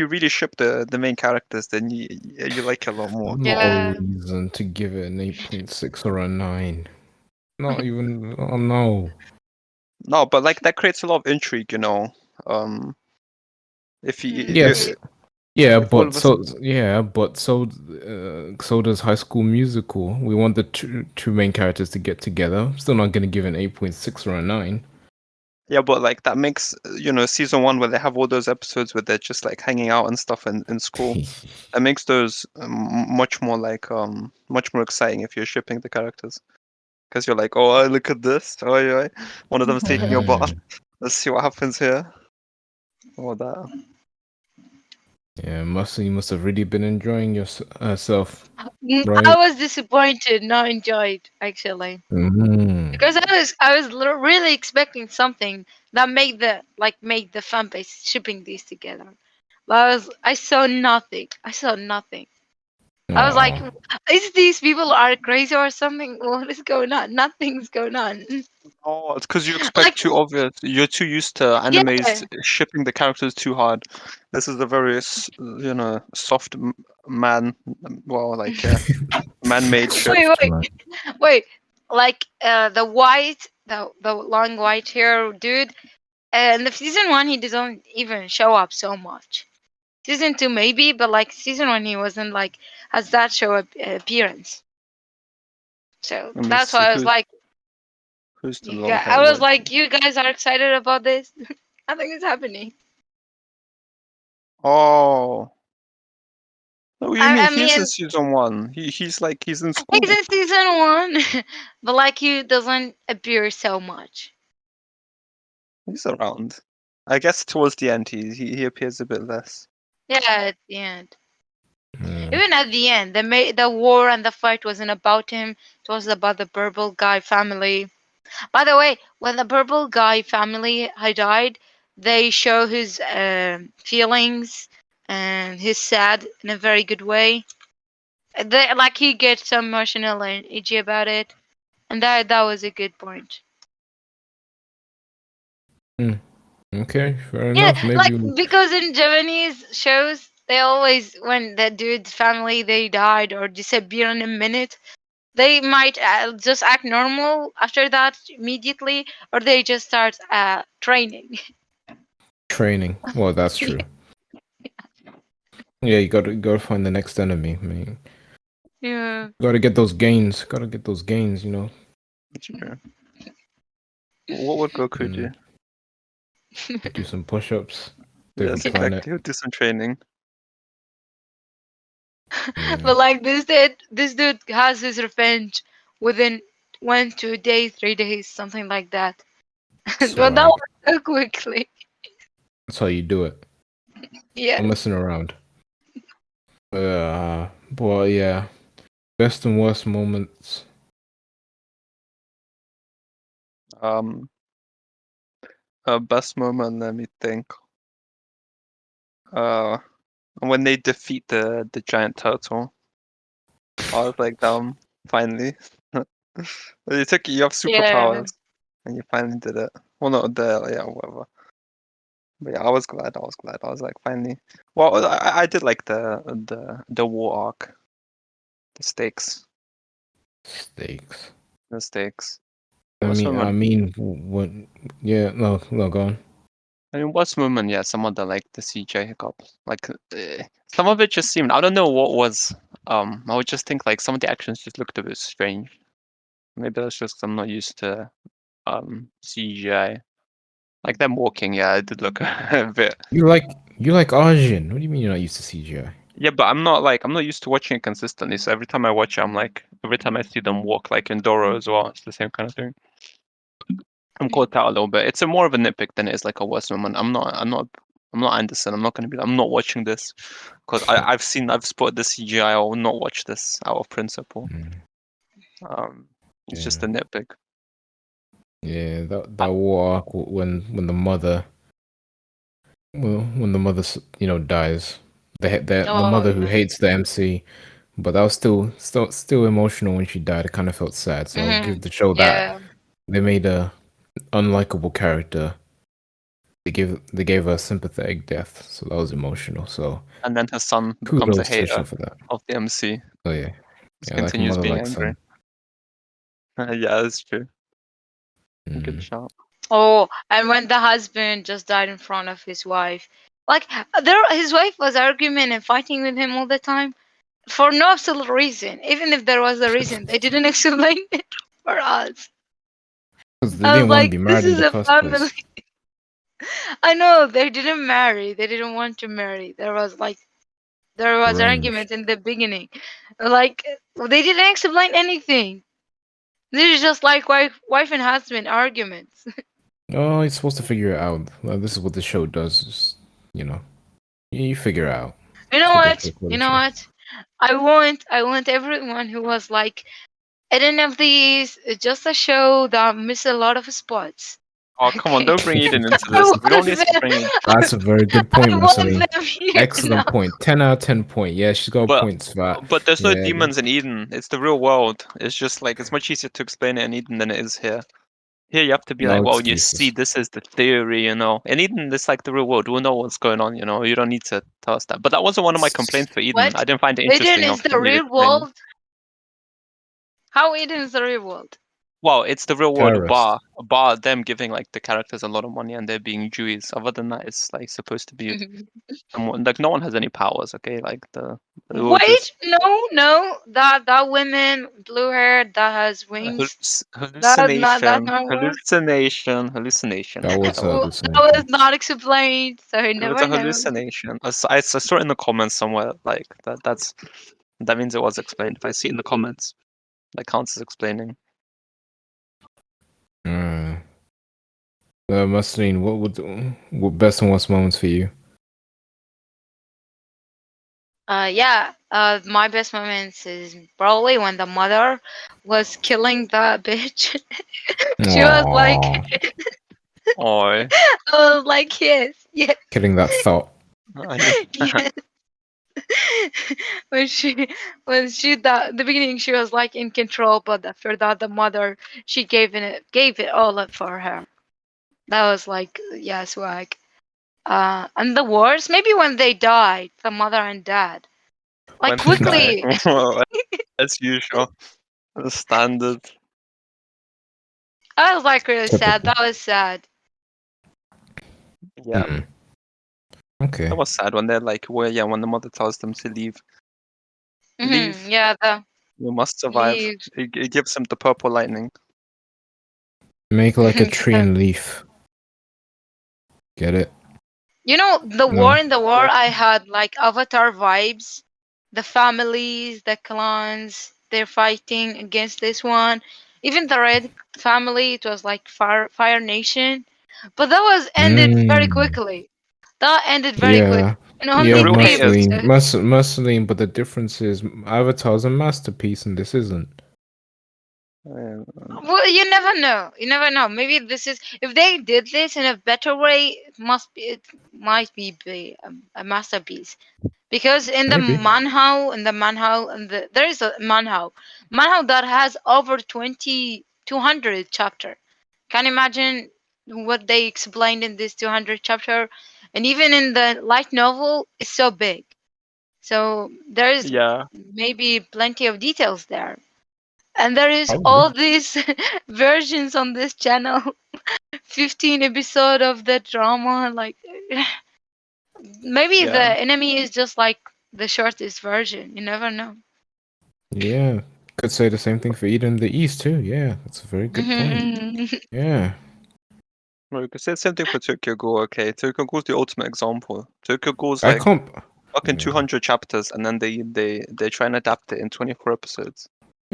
Speaker 2: really ship the main characters, then you like it a lot more.
Speaker 1: Not
Speaker 3: Yeah.
Speaker 1: a reason to give it an 8.6 or a 9. Not even. Oh no.
Speaker 2: No, but like that creates a lot of intrigue, if you
Speaker 1: Yes. Yeah,
Speaker 2: if all
Speaker 1: but
Speaker 2: of us
Speaker 1: so does High School Musical. We want the two main characters to get together. Still not gonna give an 8.6 or a 9.
Speaker 2: yeah, but like that makes season 1 where they have all those episodes where they're just like hanging out and stuff in school. That makes those much more like much more exciting if you're shipping the characters, because you're like, oh, look at this, oh yeah, one of them's taking a bath. Let's see what happens here. Or that.
Speaker 1: Yeah, you must have really been enjoying yourself.
Speaker 3: I
Speaker 1: Right.
Speaker 3: was disappointed, not enjoyed actually.
Speaker 1: Mhm.
Speaker 3: Because I was really expecting something that made the fan base shipping these together. But I saw nothing. I saw nothing. I was like,
Speaker 1: Aw.
Speaker 3: is these people are crazy or something? What is going on? Nothing's going on.
Speaker 2: Oh, it's because you expect
Speaker 3: Like,
Speaker 2: too obvious. You're too used to
Speaker 3: yeah.
Speaker 2: animes shipping the characters too hard. This is a very, soft man, well, like man-made ship.
Speaker 3: Wait. Like the long white hair dude. In the season 1, he doesn't even show up so much. Season 2 maybe, but like season 1, he wasn't like has that show appearance. So
Speaker 2: Let me
Speaker 3: that's
Speaker 2: see
Speaker 3: why I was like,
Speaker 2: who's the
Speaker 3: you
Speaker 2: long
Speaker 3: guys,
Speaker 2: hair
Speaker 3: I was
Speaker 2: one.
Speaker 3: like, you guys are excited about this. Nothing is happening.
Speaker 2: Oh, no, what do you mean?
Speaker 3: I
Speaker 2: He's in
Speaker 3: mean,
Speaker 2: season 1. He's in
Speaker 3: he's
Speaker 2: school.
Speaker 3: in season 1, but like he doesn't appear so much.
Speaker 2: He's around. I guess towards the end he appears a bit less.
Speaker 3: Yeah, at the end.
Speaker 1: Mm.
Speaker 3: Even at the end, the war and the fight wasn't about him. It was about the purple guy family. By the way, when the purple guy family had died, they show his feelings and he's sad in a very good way. Like he gets so emotional and edgy about it, and that was a good point.
Speaker 1: Okay, fair
Speaker 3: Yeah,
Speaker 1: enough.
Speaker 3: like
Speaker 1: Maybe.
Speaker 3: because in Japanese shows, they always when the dude's family they died or disappear in a minute, they might just act normal after that immediately, or they just start training.
Speaker 1: Training. Well, that's true. Yeah, you gotta find the next enemy, man.
Speaker 3: Yeah.
Speaker 1: Gotta get those gains. Gotta get those gains, you know.
Speaker 2: Sure. What would Goku do?
Speaker 1: Do some push-ups.
Speaker 2: Yes,
Speaker 1: Different
Speaker 2: exactly.
Speaker 1: planet.
Speaker 2: He'll do some training.
Speaker 1: Yeah.
Speaker 3: But like this dude has his revenge within 1, 2 days, 3 days, something like that. But that
Speaker 1: Swag.
Speaker 3: was so quickly.
Speaker 1: That's how you do it.
Speaker 3: Yeah.
Speaker 1: I'm messing around. But yeah. Best and worst moments.
Speaker 2: Best moment. Let me think. When they defeat the giant turtle, I was like, damn, finally. You have
Speaker 3: Yeah.
Speaker 2: superpowers, and you finally did it. Well, not whatever. But yeah, I was glad. I was glad. I was like, finally. Well, I did like the war arc, the stakes,
Speaker 1: Stakes.
Speaker 2: the stakes.
Speaker 1: I
Speaker 2: Worst
Speaker 1: mean,
Speaker 2: moment.
Speaker 1: what? Yeah, no, go on.
Speaker 2: I mean, worst moment, yeah, some of the like the CJ hiccups. Like some of it just seemed, I don't know what was. I would just think like some of the actions just looked a bit strange. Maybe that's just 'cause I'm not used to CGI. Like them walking, yeah, it did look a bit.
Speaker 1: You like Arjun. What do you mean you're not used to CGI?
Speaker 2: Yeah, but I'm not used to watching it consistently. So every time I watch it, every time I see them walk, like in Doro as well, it's the same kind of thing. I'm caught out a little bit. It's more of a nitpick than it is like a worst moment. I'm not Anderson. I'm not gonna be. I'm not watching this because I've spotted the CGI. I will not watch this out of principle. It's just a nitpick.
Speaker 1: Yeah, that war arc when the mother, when the mother dies, the mother who hates the MC, but that was still emotional when she died. It kind of felt sad. So I'll give the show that they made a unlikable character. They gave her a sympathetic death, so that was emotional. So
Speaker 2: and then her son becomes a
Speaker 1: kudos to the
Speaker 2: hater
Speaker 1: show for that.
Speaker 2: of the MC.
Speaker 1: Oh yeah,
Speaker 2: Just
Speaker 1: yeah, like a
Speaker 2: continues
Speaker 1: mother,
Speaker 2: being
Speaker 1: like
Speaker 2: angry.
Speaker 1: son.
Speaker 2: Yeah, that's true. Good shot.
Speaker 3: Oh, and when the husband just died in front of his wife, like his wife was arguing and fighting with him all the time for no absolute reason. Even if there was a reason, they didn't explain it for us.
Speaker 1: Because they
Speaker 3: I was
Speaker 1: didn't want to
Speaker 3: like,
Speaker 1: be
Speaker 3: this
Speaker 1: married in
Speaker 3: is
Speaker 1: the
Speaker 3: a
Speaker 1: first
Speaker 3: family.
Speaker 1: place.
Speaker 3: I know they didn't marry. They didn't want to marry. There was
Speaker 1: Arranged.
Speaker 3: argument in the beginning. Like they didn't explain anything. This is just like wife and husband arguments.
Speaker 1: Oh, you're supposed to figure it out. Well, this is what the show does. Just, you figure it out.
Speaker 3: You know
Speaker 1: That's
Speaker 3: what?
Speaker 1: the
Speaker 3: You know
Speaker 1: show.
Speaker 3: what? I want everyone who was like, any of these is just a show that miss a lot of spots.
Speaker 2: Oh, come on,
Speaker 3: Okay.
Speaker 2: don't bring Eden into
Speaker 3: I
Speaker 2: this.
Speaker 3: want
Speaker 2: We don't need to
Speaker 3: them-
Speaker 2: bring
Speaker 1: That's a very good point,
Speaker 3: I want
Speaker 1: Marceline.
Speaker 3: them here
Speaker 1: Excellent
Speaker 3: now.
Speaker 1: point. 10 out of 10 point. Yeah, she's got
Speaker 2: But-
Speaker 1: points for that.
Speaker 2: But there's no
Speaker 1: Yeah,
Speaker 2: demons in Eden. It's the real world. It's just like it's much easier to explain it in Eden than it is here. Here you have to be
Speaker 1: No
Speaker 2: like, well,
Speaker 1: excuses.
Speaker 2: you see, this is the theory, In Eden, it's like the real world. We'll know what's going on, You don't need to tell us that. But that wasn't one of my complaints for Eden.
Speaker 3: What?
Speaker 2: I didn't find it
Speaker 3: Eden
Speaker 2: interesting enough
Speaker 3: is
Speaker 2: to
Speaker 3: the
Speaker 2: need
Speaker 3: real
Speaker 2: explaining.
Speaker 3: world. How Eden is the real world?
Speaker 2: Well, it's the real world
Speaker 1: Terrorist.
Speaker 2: bar them giving like the characters a lot of money and they're being Jewish. Other than that, it's like supposed to be someone like no one has any powers, okay? Like
Speaker 3: Wait, no, that woman, blue hair, that has wings. That's not
Speaker 2: hallucination.
Speaker 1: That was
Speaker 2: Okay,
Speaker 1: hallucination.
Speaker 3: That was not explained, so I
Speaker 2: it was
Speaker 3: never
Speaker 2: a
Speaker 3: know.
Speaker 2: hallucination. I saw it in the comments somewhere. Like that means it was explained. If I see it in the comments, that counts as explaining.
Speaker 1: Marceline, what best and worst moments for you?
Speaker 3: My best moments is probably when the mother was killing the bitch. She was like,
Speaker 2: Oh,
Speaker 3: I was like, yes.
Speaker 1: Killing that thought.
Speaker 3: Yes. when the beginning she was like in control, but after that the mother she gave it all up for her. That was like swag. And the worst maybe when they died, the mother and dad. Like
Speaker 2: when they
Speaker 3: quickly.
Speaker 2: die. As usual, the standard.
Speaker 3: I was like really sad. That was sad.
Speaker 2: Yeah.
Speaker 1: Okay.
Speaker 2: That was sad when they're like, when the mother tells them to leave. Leave.
Speaker 3: Yeah,
Speaker 2: You must survive.
Speaker 3: leave.
Speaker 2: It gives them the purple lightning.
Speaker 1: Make like a tree and leaf. Get it?
Speaker 3: The war in the war, I had like Avatar vibes. The families, the clans, they're fighting against this one. Even the Red family, it was like Fire Nation. But that was ended very quickly. That ended very quick.
Speaker 1: Yeah,
Speaker 3: they
Speaker 1: Marceline, but the difference is Avatar's a masterpiece and this isn't.
Speaker 3: Well, you never know. You never know. Maybe this is if they did this in a better way, it might be a masterpiece. Because in the
Speaker 1: Maybe.
Speaker 3: manhwa, there is a manhwa that has over 200 chapter. Can you imagine what they explained in this 200 chapter? And even in the light novel, it's so big. So there is maybe plenty of details there. And there is all these versions on this channel. 15 episode of the drama, like maybe the enemy is just like the shortest version. You never know.
Speaker 1: Yeah. Could say the same thing for Eden in the East too. Yeah, that's a very good point. Yeah.
Speaker 2: No, you could say the same thing for Tokyo Ghoul, okay? Tokyo Ghoul's the ultimate example. Tokyo Ghoul's
Speaker 1: I
Speaker 2: like
Speaker 1: can't
Speaker 2: fucking
Speaker 1: Yeah.
Speaker 2: 200 chapters, and then they try and adapt it in 24 episodes.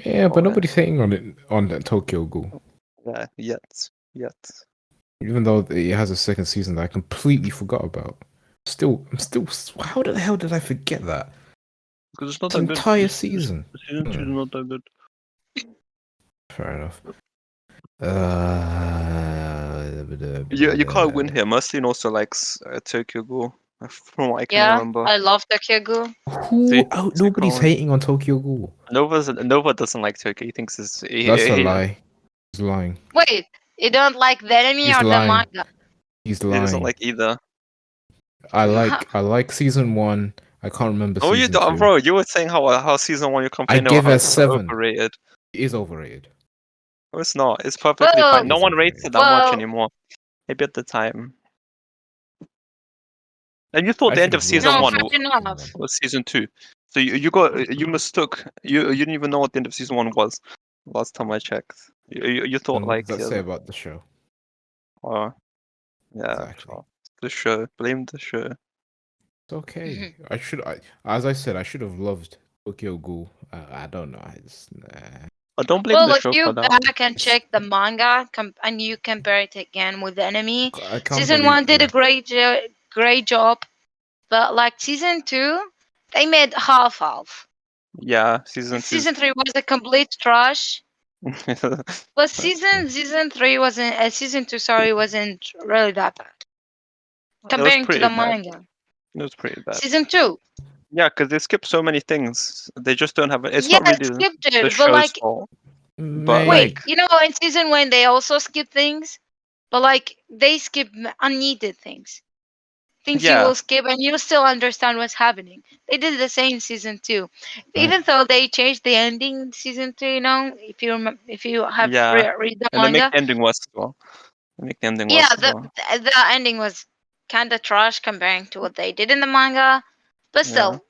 Speaker 1: Yeah, but
Speaker 2: Oh,
Speaker 1: nobody's hating on it on that Tokyo Ghoul.
Speaker 2: Yeah, yet.
Speaker 1: Even though it has a second season that I completely forgot about. I'm still. How the hell did I forget that?
Speaker 2: Because it's not
Speaker 1: The
Speaker 2: that good.
Speaker 1: entire season.
Speaker 2: Season 2 is not that good.
Speaker 1: Fair enough.
Speaker 2: You can't win here. Merceline also likes Tokyo Ghoul, from what I can
Speaker 3: Yeah,
Speaker 2: remember.
Speaker 3: I love Tokyo Ghoul.
Speaker 2: See?
Speaker 1: Nobody's
Speaker 2: Colin.
Speaker 1: hating on Tokyo Ghoul.
Speaker 2: Nova doesn't like Tokyo. He thinks it's
Speaker 1: That's a lie. He's lying.
Speaker 3: Wait, you don't like the anime
Speaker 1: He's
Speaker 3: or the
Speaker 1: lying.
Speaker 3: manga?
Speaker 1: He's
Speaker 2: He doesn't
Speaker 1: lying.
Speaker 2: like either.
Speaker 1: I like season 1. I can't remember
Speaker 2: Oh, you
Speaker 1: season 2.
Speaker 2: don't, bro. You were saying how season 1 you're complaining
Speaker 1: give
Speaker 2: about
Speaker 1: it
Speaker 2: how it's
Speaker 1: 7.
Speaker 2: overrated.
Speaker 1: It is overrated.
Speaker 2: No, it's not. It's perfectly
Speaker 3: Well,
Speaker 2: fine. No
Speaker 1: It's
Speaker 2: one rates it that
Speaker 3: well-
Speaker 2: much anymore. Maybe at the time. And you thought
Speaker 1: I
Speaker 2: the end
Speaker 1: should
Speaker 2: of
Speaker 1: have
Speaker 2: season
Speaker 3: No,
Speaker 1: loved
Speaker 2: one
Speaker 3: fair enough.
Speaker 2: was season 2. So you mistook. You didn't even know what the end of season 1 was. Last time I checked, you thought
Speaker 1: And what
Speaker 2: like
Speaker 1: does that say about the show?
Speaker 2: yeah,
Speaker 1: Exactly.
Speaker 2: sure. The show. Blame the show.
Speaker 1: It's okay. As I said, I should have loved Tokyo Ghoul. I don't know.
Speaker 2: But don't blame
Speaker 3: Well,
Speaker 2: the
Speaker 3: if
Speaker 2: show
Speaker 3: you
Speaker 2: for that.
Speaker 3: back and check the manga and you compare it again with the anime,
Speaker 1: I can't
Speaker 3: season
Speaker 1: believe-
Speaker 3: 1 did
Speaker 1: yeah.
Speaker 3: a great job, but like season 2, they made half.
Speaker 2: Yeah, season 2.
Speaker 3: Season 3 was a complete trash. But season 3 wasn't season 2, sorry, wasn't really that bad comparing to
Speaker 2: pretty
Speaker 3: the
Speaker 2: bad.
Speaker 3: manga.
Speaker 2: It was pretty bad.
Speaker 3: Season 2,
Speaker 2: Yeah, because they skip so many things. They just don't have it. It's
Speaker 3: yeah,
Speaker 2: not really
Speaker 3: skipped
Speaker 2: the
Speaker 3: it, but
Speaker 2: show's
Speaker 3: like
Speaker 2: fault. But
Speaker 1: Mate.
Speaker 3: wait,
Speaker 2: like,
Speaker 3: you know, in season 1 they also skip things, but like they skip unneeded things. Things you
Speaker 2: yeah,
Speaker 3: will skip and you still understand what's happening. They did the same season 2, even though they changed the ending in season 2. You know, if you have
Speaker 2: yeah.
Speaker 3: read the
Speaker 2: And they make
Speaker 3: manga,
Speaker 2: the ending worse as well. They make the ending
Speaker 3: yeah,
Speaker 2: worse as well.
Speaker 3: the ending was kind of trash comparing to what they did in the manga, but still,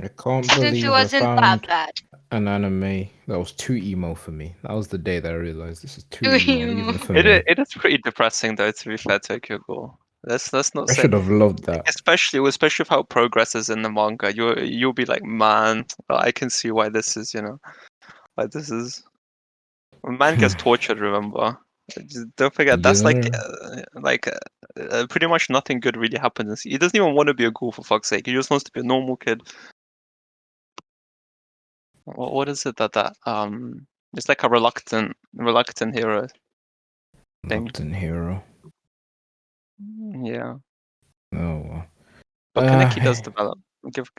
Speaker 1: I can't
Speaker 3: season
Speaker 1: believe
Speaker 3: 2
Speaker 1: I
Speaker 3: wasn't that
Speaker 1: found
Speaker 3: bad.
Speaker 1: an anime that was too emo for me. That was the day that I realized this is too
Speaker 3: Too
Speaker 1: emo,
Speaker 3: emo.
Speaker 1: even for me.
Speaker 2: It is pretty depressing though, to be fair, Tokyo Ghoul. Let's not
Speaker 1: I
Speaker 2: say,
Speaker 1: should have loved that.
Speaker 2: especially with how it progresses in the manga. You'll be like, man, I can see why this is, why this is. When man gets tortured, remember. Just don't forget, that's pretty much nothing good really happens. He doesn't even want to be a ghoul, for fuck's sake. He just wants to be a normal kid. What is it that it's like a reluctant hero thing.
Speaker 1: Reluctant hero.
Speaker 2: Yeah,
Speaker 1: Oh well.
Speaker 2: but Kaneki does develop.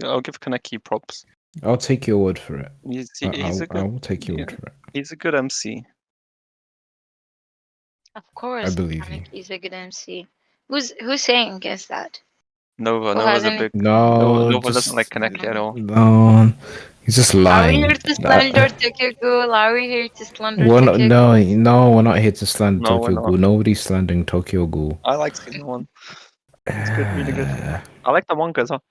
Speaker 2: I'll give Kaneki props.
Speaker 1: I'll take your word for it.
Speaker 2: He's
Speaker 1: I
Speaker 2: a good
Speaker 1: will take your word for it.
Speaker 2: he's a good MC.
Speaker 3: Of course,
Speaker 1: believe you.
Speaker 3: Kaneki's a good MC. Who's saying against that?
Speaker 2: Nova's a
Speaker 3: hasn't
Speaker 2: big
Speaker 1: No,
Speaker 2: Nova
Speaker 1: just
Speaker 2: doesn't like Kaneki at all.
Speaker 1: no. He's just
Speaker 3: Are we
Speaker 1: lying.
Speaker 3: here to slander Tokyo Ghoul? Are we here to slander
Speaker 1: We're not,
Speaker 3: Tokyo Ghoul?
Speaker 1: no, we're not here to slander
Speaker 2: No, we're
Speaker 1: Tokyo
Speaker 2: not.
Speaker 1: Ghoul. Nobody's slandering Tokyo Ghoul.
Speaker 2: I like season 1. It's good, really good. I like the manga as well.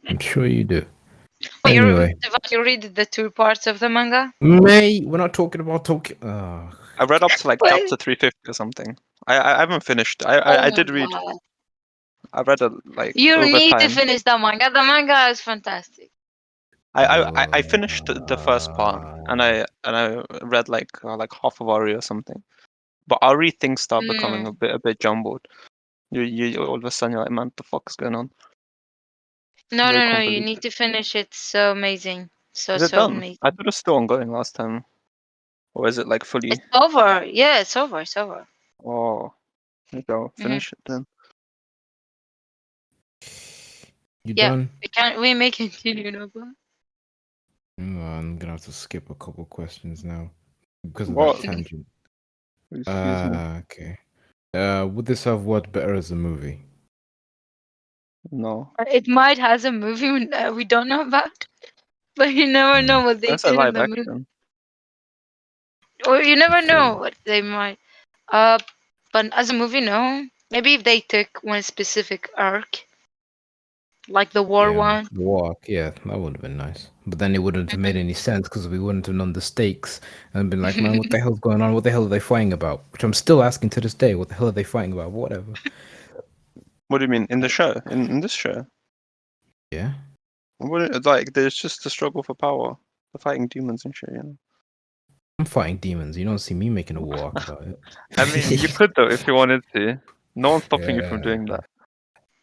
Speaker 1: I'm sure you do.
Speaker 3: Wait,
Speaker 1: Anyway,
Speaker 3: you read the 2 parts of the manga?
Speaker 1: mate, we're not talking about Tokyo.
Speaker 2: I read up to like
Speaker 3: What?
Speaker 2: chapter 350 or something. I haven't finished. I did read.
Speaker 3: God.
Speaker 2: I read it like
Speaker 3: You
Speaker 2: over
Speaker 3: need to
Speaker 2: time.
Speaker 3: finish the manga. The manga is fantastic.
Speaker 2: I finished the first part and I read like half of Ari or something. But Ari things start becoming a bit jumbled. You all of a sudden you're like, man, what the fuck is going on?
Speaker 3: No,
Speaker 2: Very
Speaker 3: no, you
Speaker 2: convoluted.
Speaker 3: need to finish it. So amazing. So
Speaker 2: Is it
Speaker 3: so
Speaker 2: done?
Speaker 3: amazing.
Speaker 2: I thought it was still ongoing last time. Or is it like fully?
Speaker 3: It's over. Yeah, it's over. It's over.
Speaker 2: Oh, there you go. Finish it then.
Speaker 1: You
Speaker 3: Yeah.
Speaker 1: done?
Speaker 3: We may continue, no, but
Speaker 1: I'm gonna have to skip a couple questions now because of
Speaker 2: What?
Speaker 1: that tangent.
Speaker 2: Excuse me.
Speaker 1: Okay. Would this have worked better as a movie?
Speaker 2: No.
Speaker 3: it might has a movie we don't know about, but you never know what they
Speaker 2: That's a
Speaker 3: did in
Speaker 2: live
Speaker 3: the movie,
Speaker 2: action.
Speaker 3: or you never
Speaker 1: True.
Speaker 3: know what they might. But as a movie, no. Maybe if they took one specific arc, like the war one.
Speaker 1: The walk, yeah, that would have been nice. But then it wouldn't have made any sense because we wouldn't have known the stakes and been like, man, what the hell's going on? What the hell are they fighting about? Which I'm still asking to this day. What the hell are they fighting about? Whatever.
Speaker 2: What do you mean in the show? In this show?
Speaker 1: Yeah.
Speaker 2: Like there's just the struggle for power, the fighting demons and shit.
Speaker 1: I'm fighting demons. You don't see me making a walk about it.
Speaker 2: I mean, you could though if you wanted to. No one's stopping you from doing that.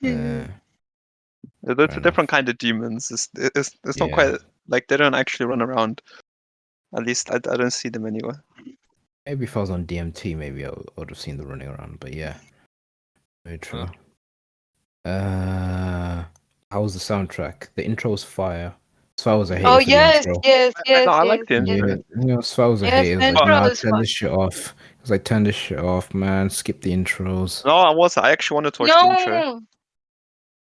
Speaker 1: Yeah.
Speaker 2: It's
Speaker 1: Fair
Speaker 2: a different kind of demons. It's not
Speaker 1: Yeah.
Speaker 2: quite like they don't actually run around. At least I don't see them anywhere.
Speaker 1: Maybe if I was on DMT, maybe I would have seen the running around. But yeah, very true. How was the soundtrack? The intro was fire. Sva was a hater
Speaker 3: Oh
Speaker 1: for
Speaker 3: yes,
Speaker 1: the intro.
Speaker 3: yes, yes,
Speaker 2: I
Speaker 3: yes,
Speaker 2: like the
Speaker 3: yes.
Speaker 2: intro.
Speaker 1: Yeah, Sva was a
Speaker 3: Yes,
Speaker 1: hater. He was like,
Speaker 3: intro
Speaker 1: nah,
Speaker 3: is
Speaker 1: turn
Speaker 3: fun.
Speaker 1: this shit off. He was like, turn this shit off, man. Skip the intros.
Speaker 2: No, I was. I actually wanted to watch the intro.
Speaker 3: No,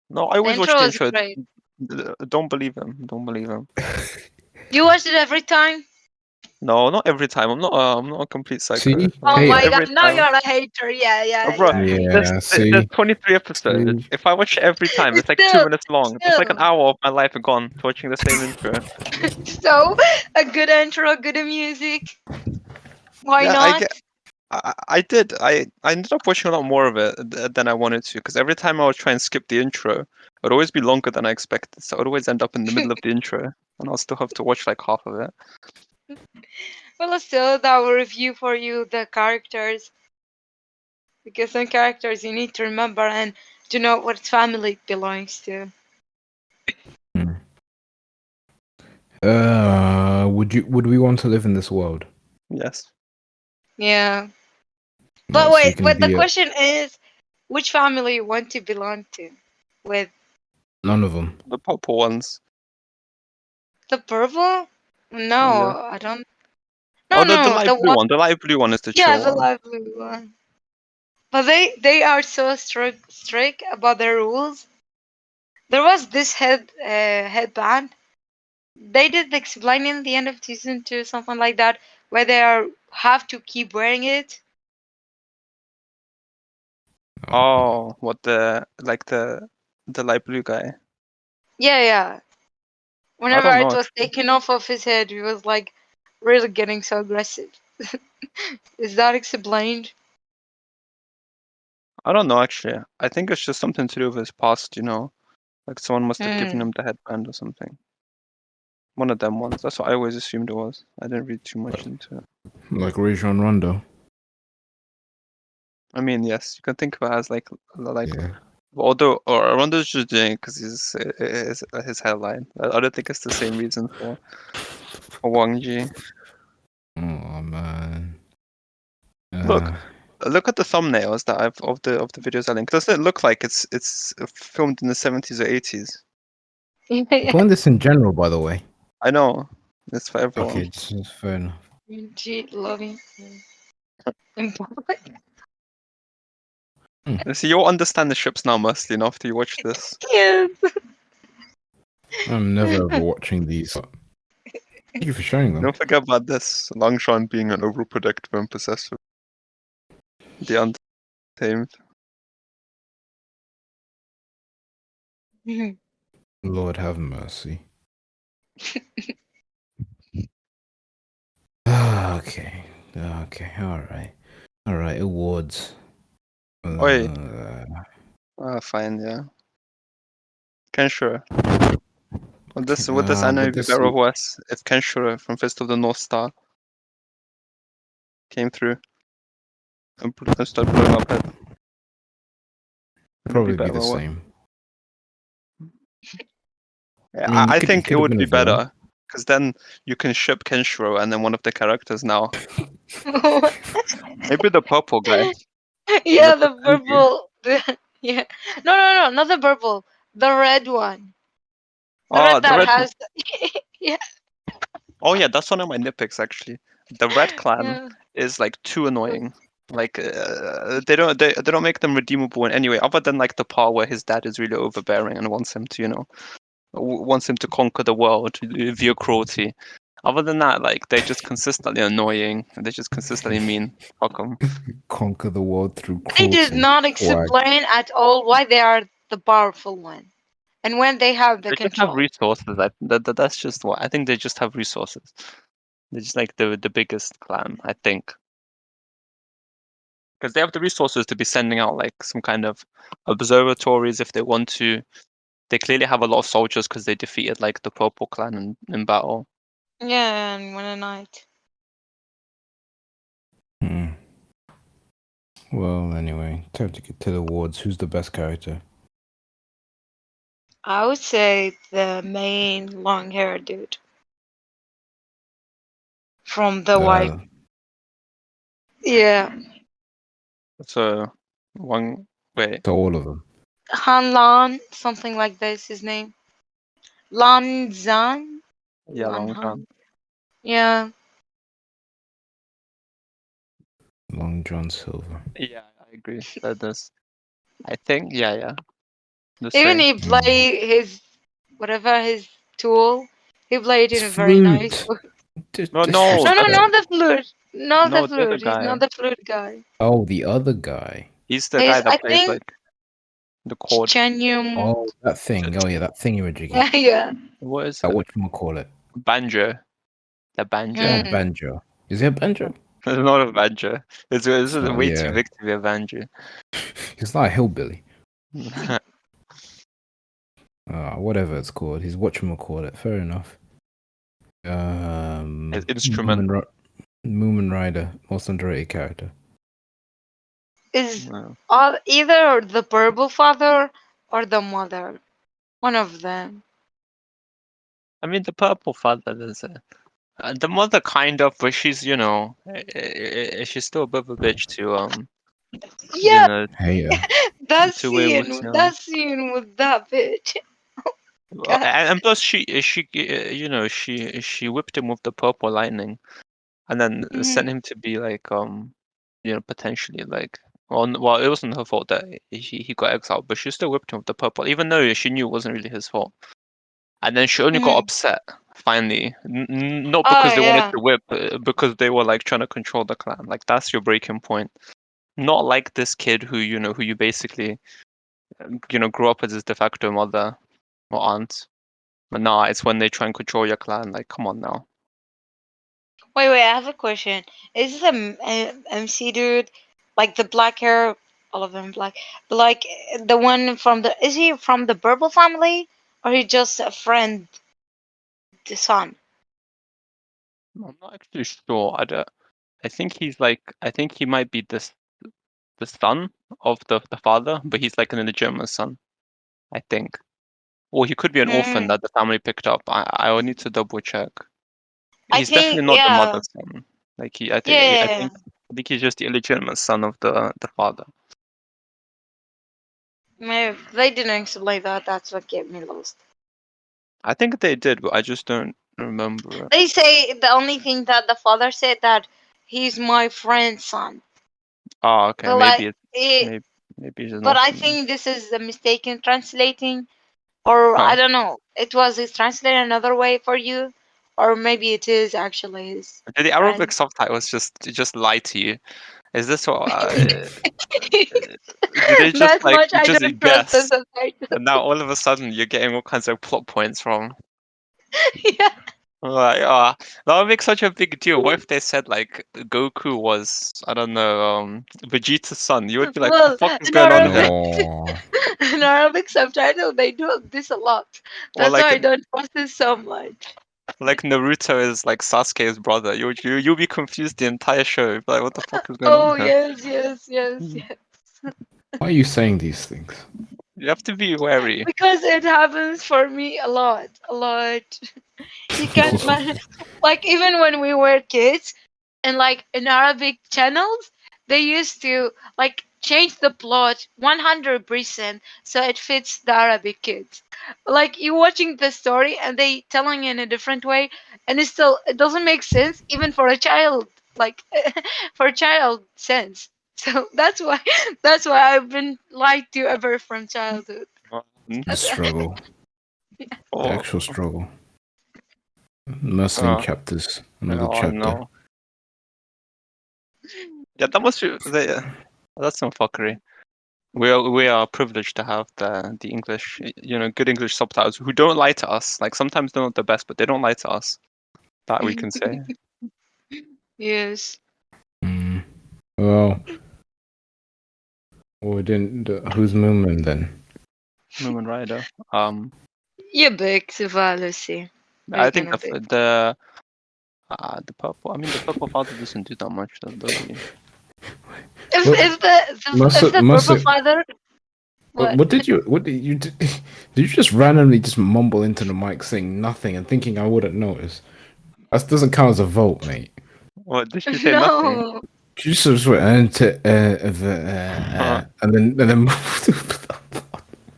Speaker 2: No, I
Speaker 3: the
Speaker 2: always watch
Speaker 3: intro
Speaker 2: the
Speaker 3: was
Speaker 2: intro.
Speaker 3: great.
Speaker 2: Don't believe him. Don't believe him.
Speaker 3: You watch it every time?
Speaker 2: No, not every time. I'm not a complete psycho.
Speaker 1: See?
Speaker 3: Oh
Speaker 1: Hey,
Speaker 3: my
Speaker 2: Every
Speaker 3: god, now
Speaker 2: time.
Speaker 3: you're a hater. Yeah,
Speaker 2: Oh,
Speaker 3: yeah,
Speaker 2: bro,
Speaker 3: you're a hater.
Speaker 1: Yeah, see?
Speaker 2: there's 23 episodes.
Speaker 1: See?
Speaker 2: If I watch it every time, it's like 2
Speaker 3: Still,
Speaker 2: minutes long. It's like an
Speaker 3: still.
Speaker 2: hour of my life gone watching the same intro.
Speaker 3: So, a good intro, good music. Why
Speaker 2: Yeah,
Speaker 3: not?
Speaker 2: I did. I ended up watching a lot more of it than I wanted to because every time I would try and skip the intro, it would always be longer than I expected. So I would always end up in the middle of the intro, and I'll still have to watch like half of it.
Speaker 3: Well, still, that will review for you the characters. Because some characters you need to remember and to know what family it belongs to.
Speaker 1: Would we want to live in this world?
Speaker 2: Yes.
Speaker 3: Yeah.
Speaker 1: Like,
Speaker 3: But
Speaker 1: so you
Speaker 3: wait,
Speaker 1: can
Speaker 3: but the
Speaker 1: be
Speaker 3: question is, which family you want to belong to? With
Speaker 1: none of them.
Speaker 2: The purple ones.
Speaker 3: the purple? No,
Speaker 2: Yeah.
Speaker 3: I don't.
Speaker 2: Oh,
Speaker 3: No,
Speaker 2: the
Speaker 3: no,
Speaker 2: light
Speaker 3: the
Speaker 2: blue
Speaker 3: one.
Speaker 2: one. The light blue one is the
Speaker 3: Yeah,
Speaker 2: chill
Speaker 3: the
Speaker 2: one.
Speaker 3: light blue one. But they are so strict about their rules. There was this headband. They did explain in the end of season 2 something like that, where they have to keep wearing it.
Speaker 2: Oh, what the light blue guy?
Speaker 3: Yeah, yeah.
Speaker 2: I
Speaker 3: Whenever
Speaker 2: don't
Speaker 3: it
Speaker 2: know.
Speaker 3: was taken off of his head, he was like really getting so aggressive. Is that explained?
Speaker 2: I don't know actually. I think it's just something to do with his past. Like someone must have given
Speaker 3: Hmm.
Speaker 2: him the headband or something. One of them ones. That's what I always assumed it was. I didn't read too much into it.
Speaker 1: Like Rajon Rondo.
Speaker 2: I mean, yes, you can think of it as like
Speaker 1: Yeah.
Speaker 2: although or Rondo's just doing it because his hairline. I don't think it's the same reason for Wang Ji.
Speaker 1: Oh man.
Speaker 2: Look at the thumbnails that I've of the videos I linked. Doesn't it look like it's filmed in the 70s or 80s?
Speaker 3: Yeah.
Speaker 1: Putting this in general, by the way.
Speaker 2: I know. It's for everyone.
Speaker 1: Okay, just fair enough.
Speaker 3: Cheat, loving.
Speaker 2: See, you'll understand the ships now, Muslim, after you watch this.
Speaker 3: Yes.
Speaker 1: I'm never ever watching these. Thank you for showing them.
Speaker 2: Don't forget about this. Langshan being an overprotective and possessive. The Untamed.
Speaker 1: Lord have mercy. Okay. Okay. All right. Awards.
Speaker 2: Oi. Fine, yeah. Kenshiro. Would this anime be better or worse if Kenshiro from Fist of the North Star came through and started blowing up head?
Speaker 1: Probably be the same.
Speaker 2: Yeah, I think it would be
Speaker 1: better.
Speaker 2: better because then you can ship Kenshiro and then one of the characters now. Maybe the purple guy.
Speaker 3: Yeah, the purple. Yeah. No, not the purple. The red one. The red that has. Yeah.
Speaker 2: Oh yeah, that's one of my nitpicks actually. The Red Clan
Speaker 3: Yeah.
Speaker 2: is like too annoying. Like they don't make them redeemable in any way other than like the part where his dad is really overbearing and wants him to wants him to conquer the world via cruelty. Other than that, like they're just consistently annoying and they're just consistently mean. Fuck 'em.
Speaker 1: Conquer the world through
Speaker 3: They
Speaker 1: cruelty.
Speaker 3: did not explain at all why they are the powerful one, and when they have the
Speaker 2: They just
Speaker 3: control.
Speaker 2: have resources. That's just what I think. They just have resources. They're just like the biggest clan, I think. Because they have the resources to be sending out like some kind of observatories if they want to. they clearly have a lot of soldiers because they defeated like the Purple Clan in battle.
Speaker 3: Yeah, and win a night.
Speaker 1: Hmm. Well, anyway, time to get to the awards. Who's the best character?
Speaker 3: I would say the main long-haired dude from the white. Yeah,
Speaker 2: So wait.
Speaker 1: To all of them.
Speaker 3: Han Lan, something like this. His name, Lan Zhan.
Speaker 2: Yeah,
Speaker 3: Lan
Speaker 2: Long
Speaker 3: Han.
Speaker 2: John.
Speaker 3: Yeah,
Speaker 1: Long John Silver.
Speaker 2: Yeah, I agree. That does. I think yeah. The
Speaker 3: even
Speaker 2: same.
Speaker 3: he played his whatever his tool. He played in a very nice.
Speaker 1: Flute.
Speaker 2: No,
Speaker 3: No,
Speaker 2: that's-
Speaker 3: not the flute. Not
Speaker 2: No,
Speaker 3: the
Speaker 2: the other
Speaker 3: flute. He's
Speaker 2: guy.
Speaker 3: not the flute guy.
Speaker 1: Oh, the other guy.
Speaker 2: He's the
Speaker 3: He's,
Speaker 2: guy that
Speaker 3: I
Speaker 2: plays
Speaker 3: think,
Speaker 2: like the chord.
Speaker 3: Chenium.
Speaker 1: Oh, that thing. Oh, yeah, that thingy-majiggy.
Speaker 3: Yeah, yeah.
Speaker 2: What is
Speaker 1: That
Speaker 2: it?
Speaker 1: whatchamacallit.
Speaker 2: Banjo. The banjo.
Speaker 1: Yeah,
Speaker 3: Mm.
Speaker 1: banjo. Is it a banjo?
Speaker 2: It's not a banjo. This is
Speaker 1: not,
Speaker 2: way
Speaker 1: yeah.
Speaker 2: too big to be a banjo.
Speaker 1: He's not a hillbilly. Whatever it's called. He's whatchamacallit. Fair enough.
Speaker 2: His instrument.
Speaker 1: Moomin Rider, most underrated character.
Speaker 3: Is
Speaker 2: No.
Speaker 3: either the purple father or the mother. One of them.
Speaker 2: I mean, the purple father is the mother kind of, but she's she's still a bit of a bitch to
Speaker 3: Yeah,
Speaker 1: Hey,
Speaker 3: that
Speaker 2: to Wayward
Speaker 3: scene.
Speaker 2: Town.
Speaker 3: That scene with that bitch. God.
Speaker 2: And plus she she whipped him with the purple lightning, and then sent him to be like potentially like well it wasn't her fault that he got exiled, but she still whipped him with the purple, even though she knew it wasn't really his fault. And then she only got upset finally, not because they wanted to whip, because they were like trying to control the clan. Like that's your breaking point. Not like this kid who you basically grew up as his de facto mother or aunt. But nah, it's when they try and control your clan. Like, come on now.
Speaker 3: Wait, I have a question. Is this MC dude, like the black hair, all of them black, but like the one from the, is he from the purple family, or he just a friend, the son?
Speaker 2: I'm not actually sure. I think he's like. I think he might be the son of the father, but he's like an illegitimate son. I think. Or he could be an orphan that the family picked up. I will need to double check.
Speaker 3: I
Speaker 2: He's
Speaker 3: think,
Speaker 2: definitely not the
Speaker 3: yeah.
Speaker 2: mother's son. Like I think he's just the illegitimate son of the father.
Speaker 3: Maybe they didn't explain that. That's what gave me lost.
Speaker 2: I think they did, but I just don't remember it.
Speaker 3: They say the only thing that the father said that he's my friend's son.
Speaker 2: Oh, okay.
Speaker 3: But
Speaker 2: Maybe
Speaker 3: like,
Speaker 2: maybe he's an
Speaker 3: but I
Speaker 2: orphan.
Speaker 3: think this is a mistake in translating, or
Speaker 2: Huh.
Speaker 3: I don't know. It was translated another way for you, or maybe it is actually his.
Speaker 2: Did the Arabic subtitles just lie to you? Is this what? Do they just
Speaker 3: That
Speaker 2: like
Speaker 3: much I
Speaker 2: just
Speaker 3: don't trust the
Speaker 2: guess?
Speaker 3: subtitle.
Speaker 2: And now all of a sudden you're getting all kinds of plot points from.
Speaker 3: Yeah.
Speaker 2: Like, that would make such a big deal. What if they said like Goku was, I don't know, Vegeta's son? You would be like, what
Speaker 3: Well,
Speaker 2: the fuck is
Speaker 3: in
Speaker 2: going on
Speaker 3: Arabic,
Speaker 2: here?
Speaker 3: in Arabic subtitle, they do this a lot.
Speaker 2: Or
Speaker 3: That's why I
Speaker 2: like
Speaker 3: don't trust this so much.
Speaker 2: Naruto is like Sasuke's brother. You'll be confused the entire show. You'll be like, what the fuck is going on
Speaker 3: Oh
Speaker 2: here?
Speaker 3: yes.
Speaker 1: why are you saying these things?
Speaker 2: You have to be wary.
Speaker 3: Because it happens for me a lot, a lot. You can't manage. Like even when we were kids, and like in Arabic channels, they used to like change the plot 100% so it fits the Arabic kids. Like you watching the story and they telling in a different way, and it doesn't make sense even for a child. Like for a child sense. So that's why I've been lied to ever from childhood.
Speaker 1: The struggle. The
Speaker 2: Oh,
Speaker 1: actual struggle. Nursing
Speaker 2: Oh.
Speaker 1: chapters. Another
Speaker 2: oh
Speaker 1: chapter.
Speaker 2: no. Yeah, that must be. That's some fuckery. We are privileged to have the English, good English subtitles who don't lie to us. Like sometimes they're not the best, but they don't lie to us. That we can say.
Speaker 3: Yes.
Speaker 1: Well, we didn't. Who's Moomin then?
Speaker 2: Moomin Rider.
Speaker 3: You're big, Siva, Lucy.
Speaker 2: I think
Speaker 3: gonna be.
Speaker 2: the purple. I mean, the purple father doesn't do that much, does he?
Speaker 3: If
Speaker 1: Must
Speaker 3: the
Speaker 1: must
Speaker 3: purple father.
Speaker 1: what did you did you just randomly just mumble into the mic saying nothing and thinking I wouldn't notice? That doesn't count as a vote, mate.
Speaker 2: What did she say? Nothing.
Speaker 3: No.
Speaker 1: You just went and then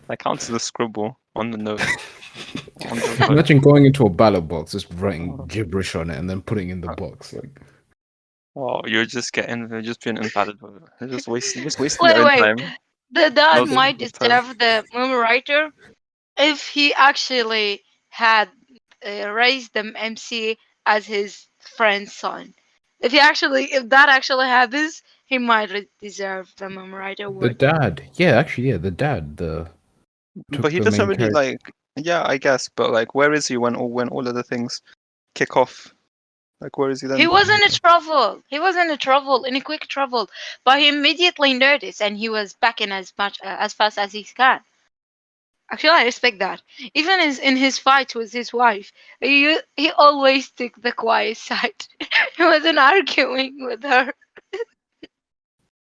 Speaker 2: That counts as a scribble on the note. On the vote.
Speaker 1: imagine going into a ballot box, just writing gibberish on it and then putting it in the box. Like,
Speaker 2: Wow, you're just being invalid. You're just wasting
Speaker 3: Wait,
Speaker 2: your own
Speaker 3: wait.
Speaker 2: time.
Speaker 3: The dad
Speaker 2: No,
Speaker 3: might
Speaker 2: the time.
Speaker 3: deserve the movie writer if he actually had raised the MC as his friend's son. If that actually happens, he might deserve the movie writer
Speaker 1: the
Speaker 3: award.
Speaker 1: dad, yeah, actually, yeah, the dad, took
Speaker 2: But he
Speaker 1: the
Speaker 2: doesn't
Speaker 1: main
Speaker 2: really
Speaker 1: character.
Speaker 2: Yeah, I guess. But like, where is he when all of the things kick off? Like, where is he then?
Speaker 3: He was in a trouble. He was in a trouble, in a quick trouble, but he immediately noticed, and he was back in as fast as he can. Actually, I respect that. Even in his fight with his wife, he always took the quiet side. He wasn't arguing with her.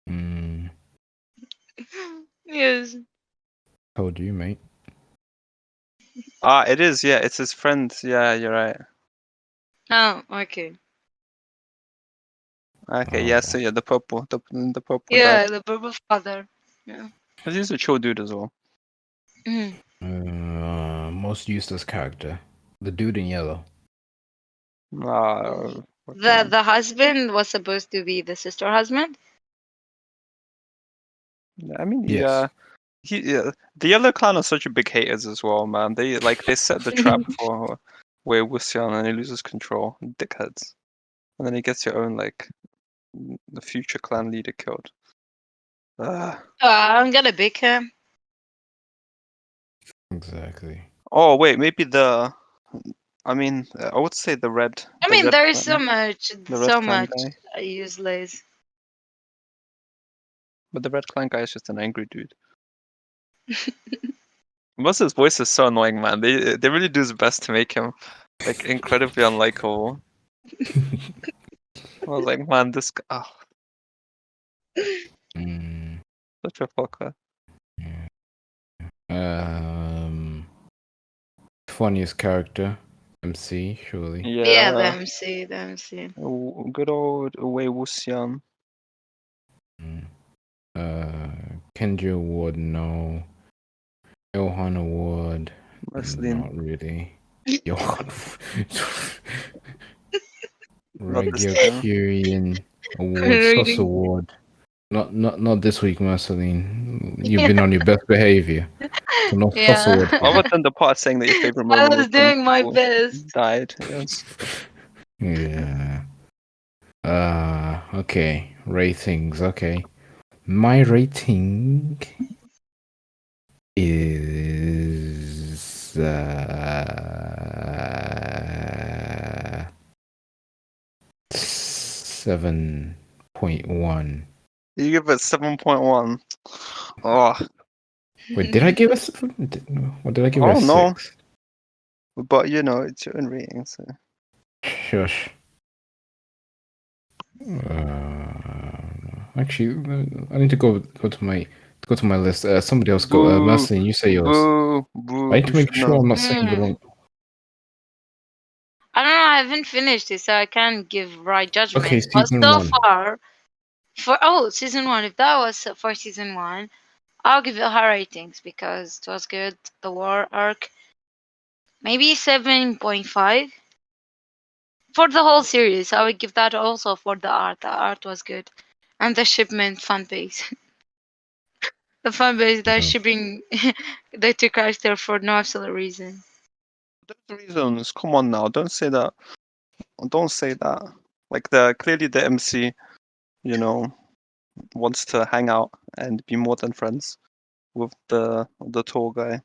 Speaker 1: Mm,
Speaker 3: Yes.
Speaker 1: told you, mate.
Speaker 2: It is. Yeah, it's his friend. Yeah, you're right.
Speaker 3: Oh, okay.
Speaker 2: Okay,
Speaker 1: Oh.
Speaker 2: yeah. So yeah, the purple
Speaker 3: Yeah,
Speaker 2: dad.
Speaker 3: the purple father. Yeah.
Speaker 2: Because he's a chill dude as well.
Speaker 3: Mhm.
Speaker 1: Most useless character, the dude in yellow.
Speaker 3: The husband was supposed to be the sister husband.
Speaker 2: I mean,
Speaker 1: Yes.
Speaker 2: the yellow clan are such a big haters as well, man. They set the trap for where Wuxian and he loses control, dickheads, and then he gets your own the future clan leader killed.
Speaker 3: I'm gonna pick him.
Speaker 1: Exactly.
Speaker 2: Oh wait, maybe I mean, I would say the red.
Speaker 3: I mean,
Speaker 2: red
Speaker 3: there is
Speaker 2: clan, the red clan guy.
Speaker 3: useless.
Speaker 2: But the red clan guy is just an angry dude. Most of his voice is so annoying, man. They really do his best to make him like incredibly unlikable. I was like, man, this guy, such a fucker.
Speaker 1: Funniest character, MC, surely.
Speaker 3: Yeah, the MC.
Speaker 2: Good old Wei Wuxian.
Speaker 1: Kenji Award, no. Johan Award,
Speaker 2: Marceline.
Speaker 1: not really. Johan.
Speaker 2: Not this
Speaker 1: Regular
Speaker 2: time.
Speaker 1: Kyrian Award, Sus Award. Not this week, Marceline. You've been on your best behavior. So no Sus Award.
Speaker 2: Other than the part saying that your favorite
Speaker 3: I
Speaker 2: moment
Speaker 3: was
Speaker 2: when
Speaker 3: doing my
Speaker 2: people
Speaker 3: best.
Speaker 2: died. Yes.
Speaker 1: Yeah. Okay. Ratings. Okay. My rating is 7.1.
Speaker 2: You give it 7.1. Oh.
Speaker 1: Wait, did I give it 7? Or did I give it a 6?
Speaker 2: No. But you know, it's your own rating, so.
Speaker 1: Shush. Actually, I need to go to my list. Somebody else go. Marceline, you say yours.
Speaker 2: Boo,
Speaker 1: I need to make sure I'm not saying the wrong.
Speaker 3: I don't know. I haven't finished it, so I can't give right judgment.
Speaker 1: Okay, season
Speaker 3: but so
Speaker 1: 1.
Speaker 3: far, season 1. If that was for season 1, I'll give it high ratings because it was good. The war arc, maybe 7.5. For the whole series, I would give that also for the art. The art was good, and the shipment fan base. The fan base that shipping the two characters for no absolute reason.
Speaker 2: Those reasons, come on now, don't say that. Don't say that. Like clearly the MC, you know, wants to hang out and be more than friends with the tour guy,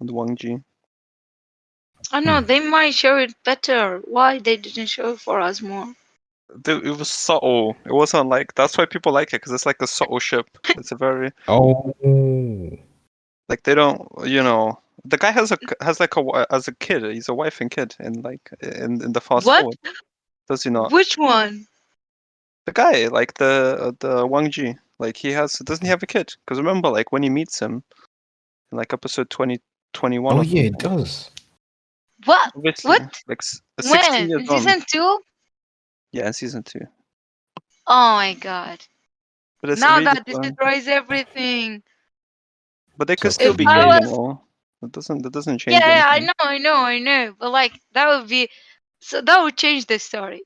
Speaker 2: the Wang Ji.
Speaker 3: I know they might show it better. Why they didn't show it for us more?
Speaker 2: It was subtle. It wasn't like that's why people like it because it's like a subtle ship. It's a very Like they don't, the guy has as a kid. He's a wife and kid in the fast
Speaker 3: What?
Speaker 2: forward. Does he not?
Speaker 3: Which one?
Speaker 2: The guy, like the Wang Ji, like doesn't he have a kid? Because remember, like when he meets him in like episode 2021
Speaker 1: Oh
Speaker 2: or
Speaker 1: yeah,
Speaker 2: something.
Speaker 1: it does.
Speaker 3: What?
Speaker 2: Obviously,
Speaker 3: What?
Speaker 2: like 16
Speaker 3: When?
Speaker 2: years
Speaker 3: In
Speaker 2: on.
Speaker 3: season 2?
Speaker 2: Yeah, in season 2.
Speaker 3: Oh my god.
Speaker 2: But it's
Speaker 3: Now
Speaker 2: really
Speaker 3: that
Speaker 2: fun.
Speaker 3: destroys everything.
Speaker 2: But they could
Speaker 1: So
Speaker 2: still
Speaker 3: If
Speaker 2: be
Speaker 3: I
Speaker 2: gay,
Speaker 3: was
Speaker 2: That doesn't change
Speaker 3: Yeah,
Speaker 2: anything.
Speaker 3: I know. But like that would be so that would change the story.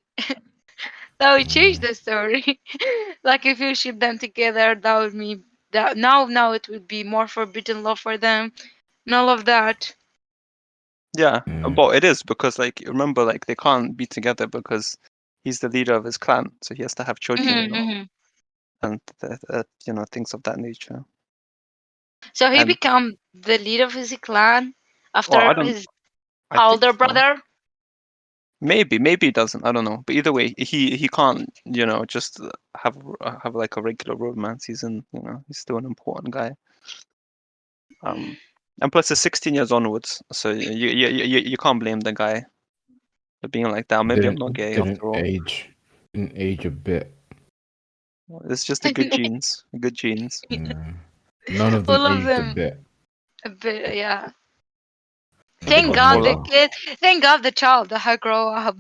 Speaker 3: That would change the story. Like if you ship them together, that would mean that now it would be more forbidden love for them and all of that.
Speaker 2: Yeah,
Speaker 1: Mm.
Speaker 2: but it is because like remember, like they can't be together because he's the leader of his clan, so he has to have children, and things of that nature.
Speaker 3: So he
Speaker 2: And
Speaker 3: become the leader of his clan
Speaker 2: well,
Speaker 3: after his
Speaker 2: I think
Speaker 3: older
Speaker 2: so.
Speaker 3: brother.
Speaker 2: Maybe he doesn't. I don't know. But either way, he can't, just have like a regular romance. He's still an important guy. And plus it's 16 years onwards, so you can't blame the guy for being like that. Maybe I'm not gay
Speaker 1: Didn't
Speaker 2: after all.
Speaker 1: didn't age a bit.
Speaker 2: It's just the good genes. Good genes.
Speaker 1: Yeah. None of them
Speaker 3: All of
Speaker 1: aged a
Speaker 3: them
Speaker 1: bit.
Speaker 3: a bit, yeah.
Speaker 2: But they
Speaker 3: Thank
Speaker 2: got
Speaker 3: God the
Speaker 2: taller.
Speaker 3: kid, thank God the child that had grow up.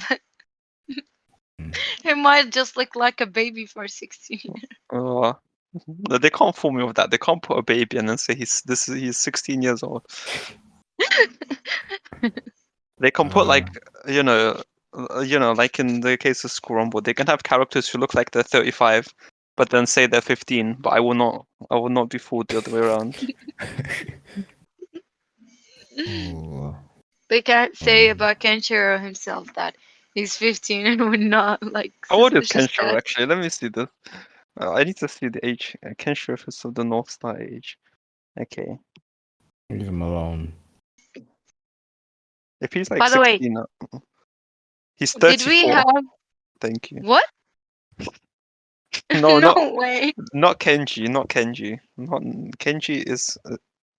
Speaker 3: He might just look like a baby for 16 years.
Speaker 2: They can't fool me with that. They can't put a baby and then say he's 16 years old. They can put like like in the case of School Rumble, they can have characters who look like they're 35, but then say they're 15. But I will not be fooled the other way around.
Speaker 1: Ooh.
Speaker 3: They can't say about Kenshiro himself that he's 15 and would not like
Speaker 2: How old is
Speaker 3: suspicious
Speaker 2: Kenshiro
Speaker 3: that.
Speaker 2: actually? Let me see this. I need to see the age. Kenshiro is of the North Star age. Okay.
Speaker 1: Leave him alone.
Speaker 2: If he's like
Speaker 3: By the way,
Speaker 2: 16, he's
Speaker 3: did we
Speaker 2: 34.
Speaker 3: have
Speaker 2: Thank you.
Speaker 3: what?
Speaker 2: No,
Speaker 3: No way.
Speaker 2: not Kenji. Not Kenji is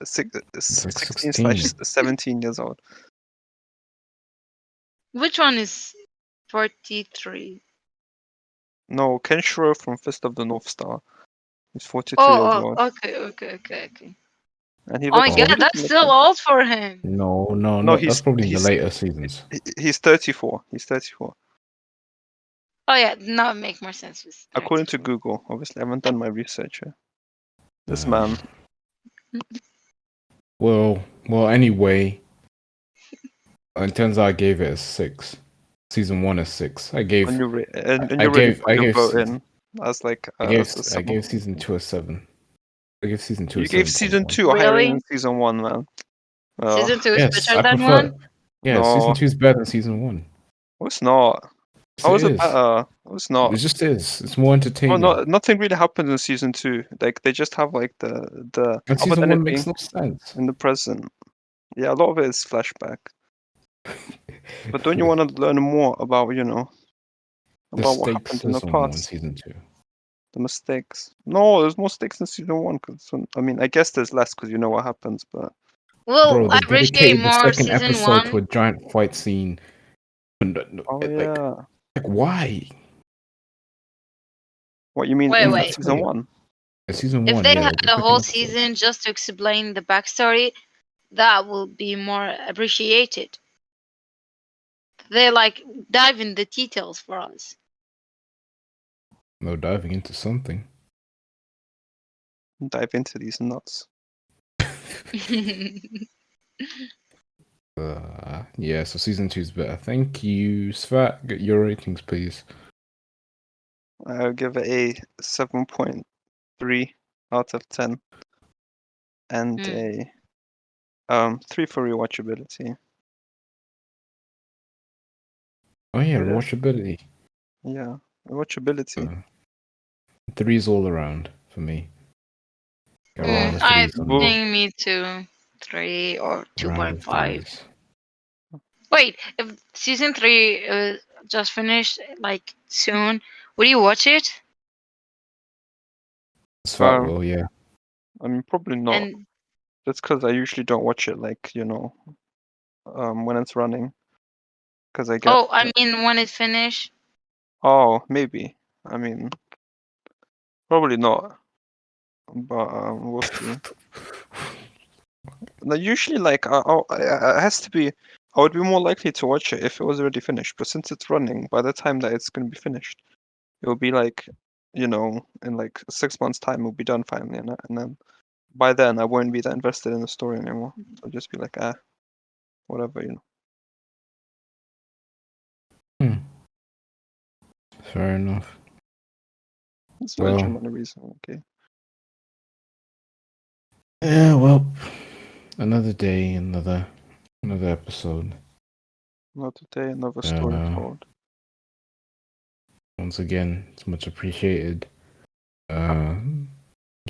Speaker 1: It's like
Speaker 2: 16
Speaker 1: 16.
Speaker 2: / 17 years old.
Speaker 3: Which one is 43?
Speaker 2: No, Kenshiro from Fist of the North Star. He's 43 years
Speaker 3: Oh,
Speaker 2: old,
Speaker 3: okay.
Speaker 2: and he
Speaker 3: Oh my
Speaker 2: looks. He
Speaker 3: god,
Speaker 1: Oh.
Speaker 2: doesn't
Speaker 3: that's
Speaker 2: look
Speaker 3: still
Speaker 2: like,
Speaker 3: old for him.
Speaker 1: No,
Speaker 2: no,
Speaker 1: that's probably in the later seasons.
Speaker 2: he's 34. He's 34.
Speaker 3: Oh yeah, now it make more sense with
Speaker 2: According to
Speaker 3: 34.
Speaker 2: Google, obviously, I haven't done my research here. This
Speaker 1: Uh,
Speaker 2: man.
Speaker 1: Well, anyway, in turns out I gave it a 6. Season 1 is 6. I gave
Speaker 2: And you
Speaker 1: I
Speaker 2: really
Speaker 1: gave
Speaker 2: put your vote in as like
Speaker 1: I
Speaker 2: as a
Speaker 1: gave
Speaker 2: 7.
Speaker 1: season 2 a 7. I gave season 2 a
Speaker 2: You gave
Speaker 1: 7.1.
Speaker 2: season 2 a higher rating than
Speaker 3: Really?
Speaker 2: season 1, man.
Speaker 3: Season 2 is
Speaker 1: Yes,
Speaker 3: better
Speaker 1: I
Speaker 3: than
Speaker 1: prefer.
Speaker 3: 1?
Speaker 1: Yeah,
Speaker 2: No.
Speaker 1: season 2 is better than season 1.
Speaker 2: It's not.
Speaker 1: Yes,
Speaker 2: How is it
Speaker 1: is.
Speaker 2: better? It's not.
Speaker 1: It just is. It's more entertaining.
Speaker 2: Nothing really happens in season 2. Like they just have like the
Speaker 1: And
Speaker 2: other
Speaker 1: season
Speaker 2: than
Speaker 1: 1
Speaker 2: it
Speaker 1: makes
Speaker 2: being
Speaker 1: no sense.
Speaker 2: in the present. Yeah, a lot of it is flashback. But don't you want to learn more about
Speaker 1: the
Speaker 2: about what
Speaker 1: stakes
Speaker 2: happened in the
Speaker 1: is more in
Speaker 2: past?
Speaker 1: season 2.
Speaker 2: The mistakes. No, there's more stakes in season 1. I mean, I guess there's less because you know what happens, but
Speaker 3: Well,
Speaker 1: Bro,
Speaker 3: I
Speaker 1: they
Speaker 3: appreciate
Speaker 1: dedicated the
Speaker 3: more
Speaker 1: second
Speaker 3: season
Speaker 1: episode to
Speaker 3: 1.
Speaker 1: a giant fight scene.
Speaker 2: oh
Speaker 1: Like,
Speaker 2: yeah.
Speaker 1: why?
Speaker 2: What you mean
Speaker 3: Wait,
Speaker 2: in
Speaker 3: wait.
Speaker 2: season 1?
Speaker 1: Season
Speaker 3: If
Speaker 1: 1,
Speaker 3: they
Speaker 1: yeah.
Speaker 3: had
Speaker 1: the
Speaker 3: a whole
Speaker 1: second episode.
Speaker 3: season just to explain the backstory, that would be more appreciated. They like dive in the details for us.
Speaker 1: No, diving into something.
Speaker 2: Dive into these nuts.
Speaker 1: Yeah, so season 2 is better. Thank you. Svat, get your ratings, please.
Speaker 2: I'll give it a 7.3 out of 10. And a 3 for rewatchability.
Speaker 1: Oh yeah,
Speaker 2: Yeah.
Speaker 1: rewatchability.
Speaker 2: Yeah, rewatchability.
Speaker 1: 3's all around for me. Around the
Speaker 3: I
Speaker 1: 3's on me.
Speaker 3: think me too. 3 or
Speaker 1: Around the
Speaker 3: 2.5.
Speaker 1: 3's.
Speaker 3: Wait, if season 3 just finished like soon, would you watch it?
Speaker 1: Svat will, yeah.
Speaker 2: I mean, probably not.
Speaker 3: And
Speaker 2: That's because I usually don't watch it like, when it's running. Because I get.
Speaker 3: Oh, I mean when it's finished.
Speaker 2: Oh, maybe. I mean, probably not. But we'll see. No, usually, like, it has to be. I would be more likely to watch it if it was already finished. But since it's running, by the time that it's going to be finished, it will be like, in like 6 months' time, it'll be done finally, and then by then I won't be that invested in the story anymore. I'll just be like, whatever.
Speaker 1: Fair enough.
Speaker 2: It's
Speaker 1: Well.
Speaker 2: legitimate reason. Okay.
Speaker 1: Yeah, well, another day, another episode.
Speaker 2: Another day, another story told.
Speaker 1: Once again, it's much appreciated.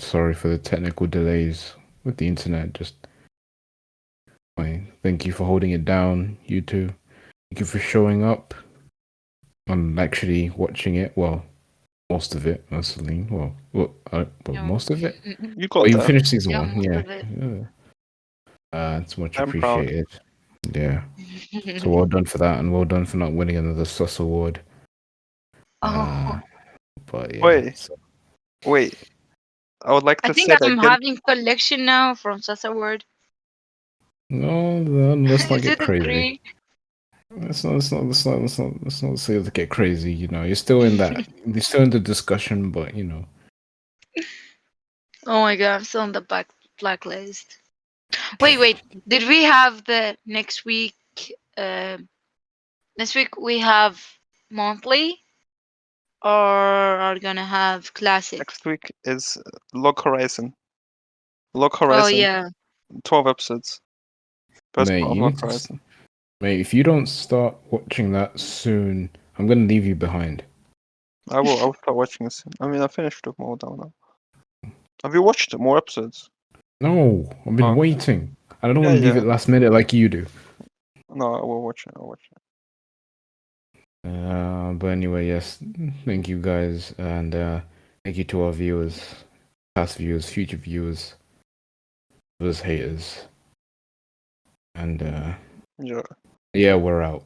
Speaker 1: Sorry for the technical delays with the internet. Just thank you for holding it down, you two. Thank you for showing up. I'm actually watching it. Well, most of it, mostly. Well, most of it.
Speaker 2: You got
Speaker 1: you
Speaker 2: that.
Speaker 1: finished season
Speaker 3: Yeah,
Speaker 1: 1,
Speaker 3: most
Speaker 1: yeah.
Speaker 3: of it.
Speaker 1: It's much
Speaker 2: I'm proud.
Speaker 1: appreciated. Yeah. So well done for that, and well done for not winning another Sus award.
Speaker 3: Oh,
Speaker 1: But yeah.
Speaker 2: Wait. I would like
Speaker 3: I
Speaker 2: to
Speaker 3: think
Speaker 2: say that.
Speaker 3: I'm having collection now from Sasa Word.
Speaker 1: No, let's not
Speaker 3: Is
Speaker 1: get
Speaker 3: it a
Speaker 1: crazy.
Speaker 3: 3?
Speaker 1: Let's not say to get crazy. You're still in that. You're still in the discussion, but
Speaker 3: Oh my god, I'm still on the blacklist. Wait. Did we have the next week? Next week we have monthly, or are gonna have classic?
Speaker 2: Next week is Log Horizon. Log
Speaker 3: Oh
Speaker 2: Horizon.
Speaker 3: yeah.
Speaker 2: 12 episodes. First
Speaker 1: mate,
Speaker 2: part of
Speaker 1: you
Speaker 2: Log
Speaker 1: need to,
Speaker 2: Horizon.
Speaker 1: mate. If you don't start watching that soon, I'm gonna leave you behind.
Speaker 2: I will start watching this. I mean, I finished with more down now. Have you watched more episodes?
Speaker 1: No, I've been
Speaker 2: Okay.
Speaker 1: waiting. I don't want to leave
Speaker 2: Yeah.
Speaker 1: it last minute like you do.
Speaker 2: No, I will watch it. I'll watch it.
Speaker 1: But anyway, yes. Thank you guys, and thank you to our viewers, past viewers, future viewers, those haters, and
Speaker 2: Yeah.
Speaker 1: yeah, we're out.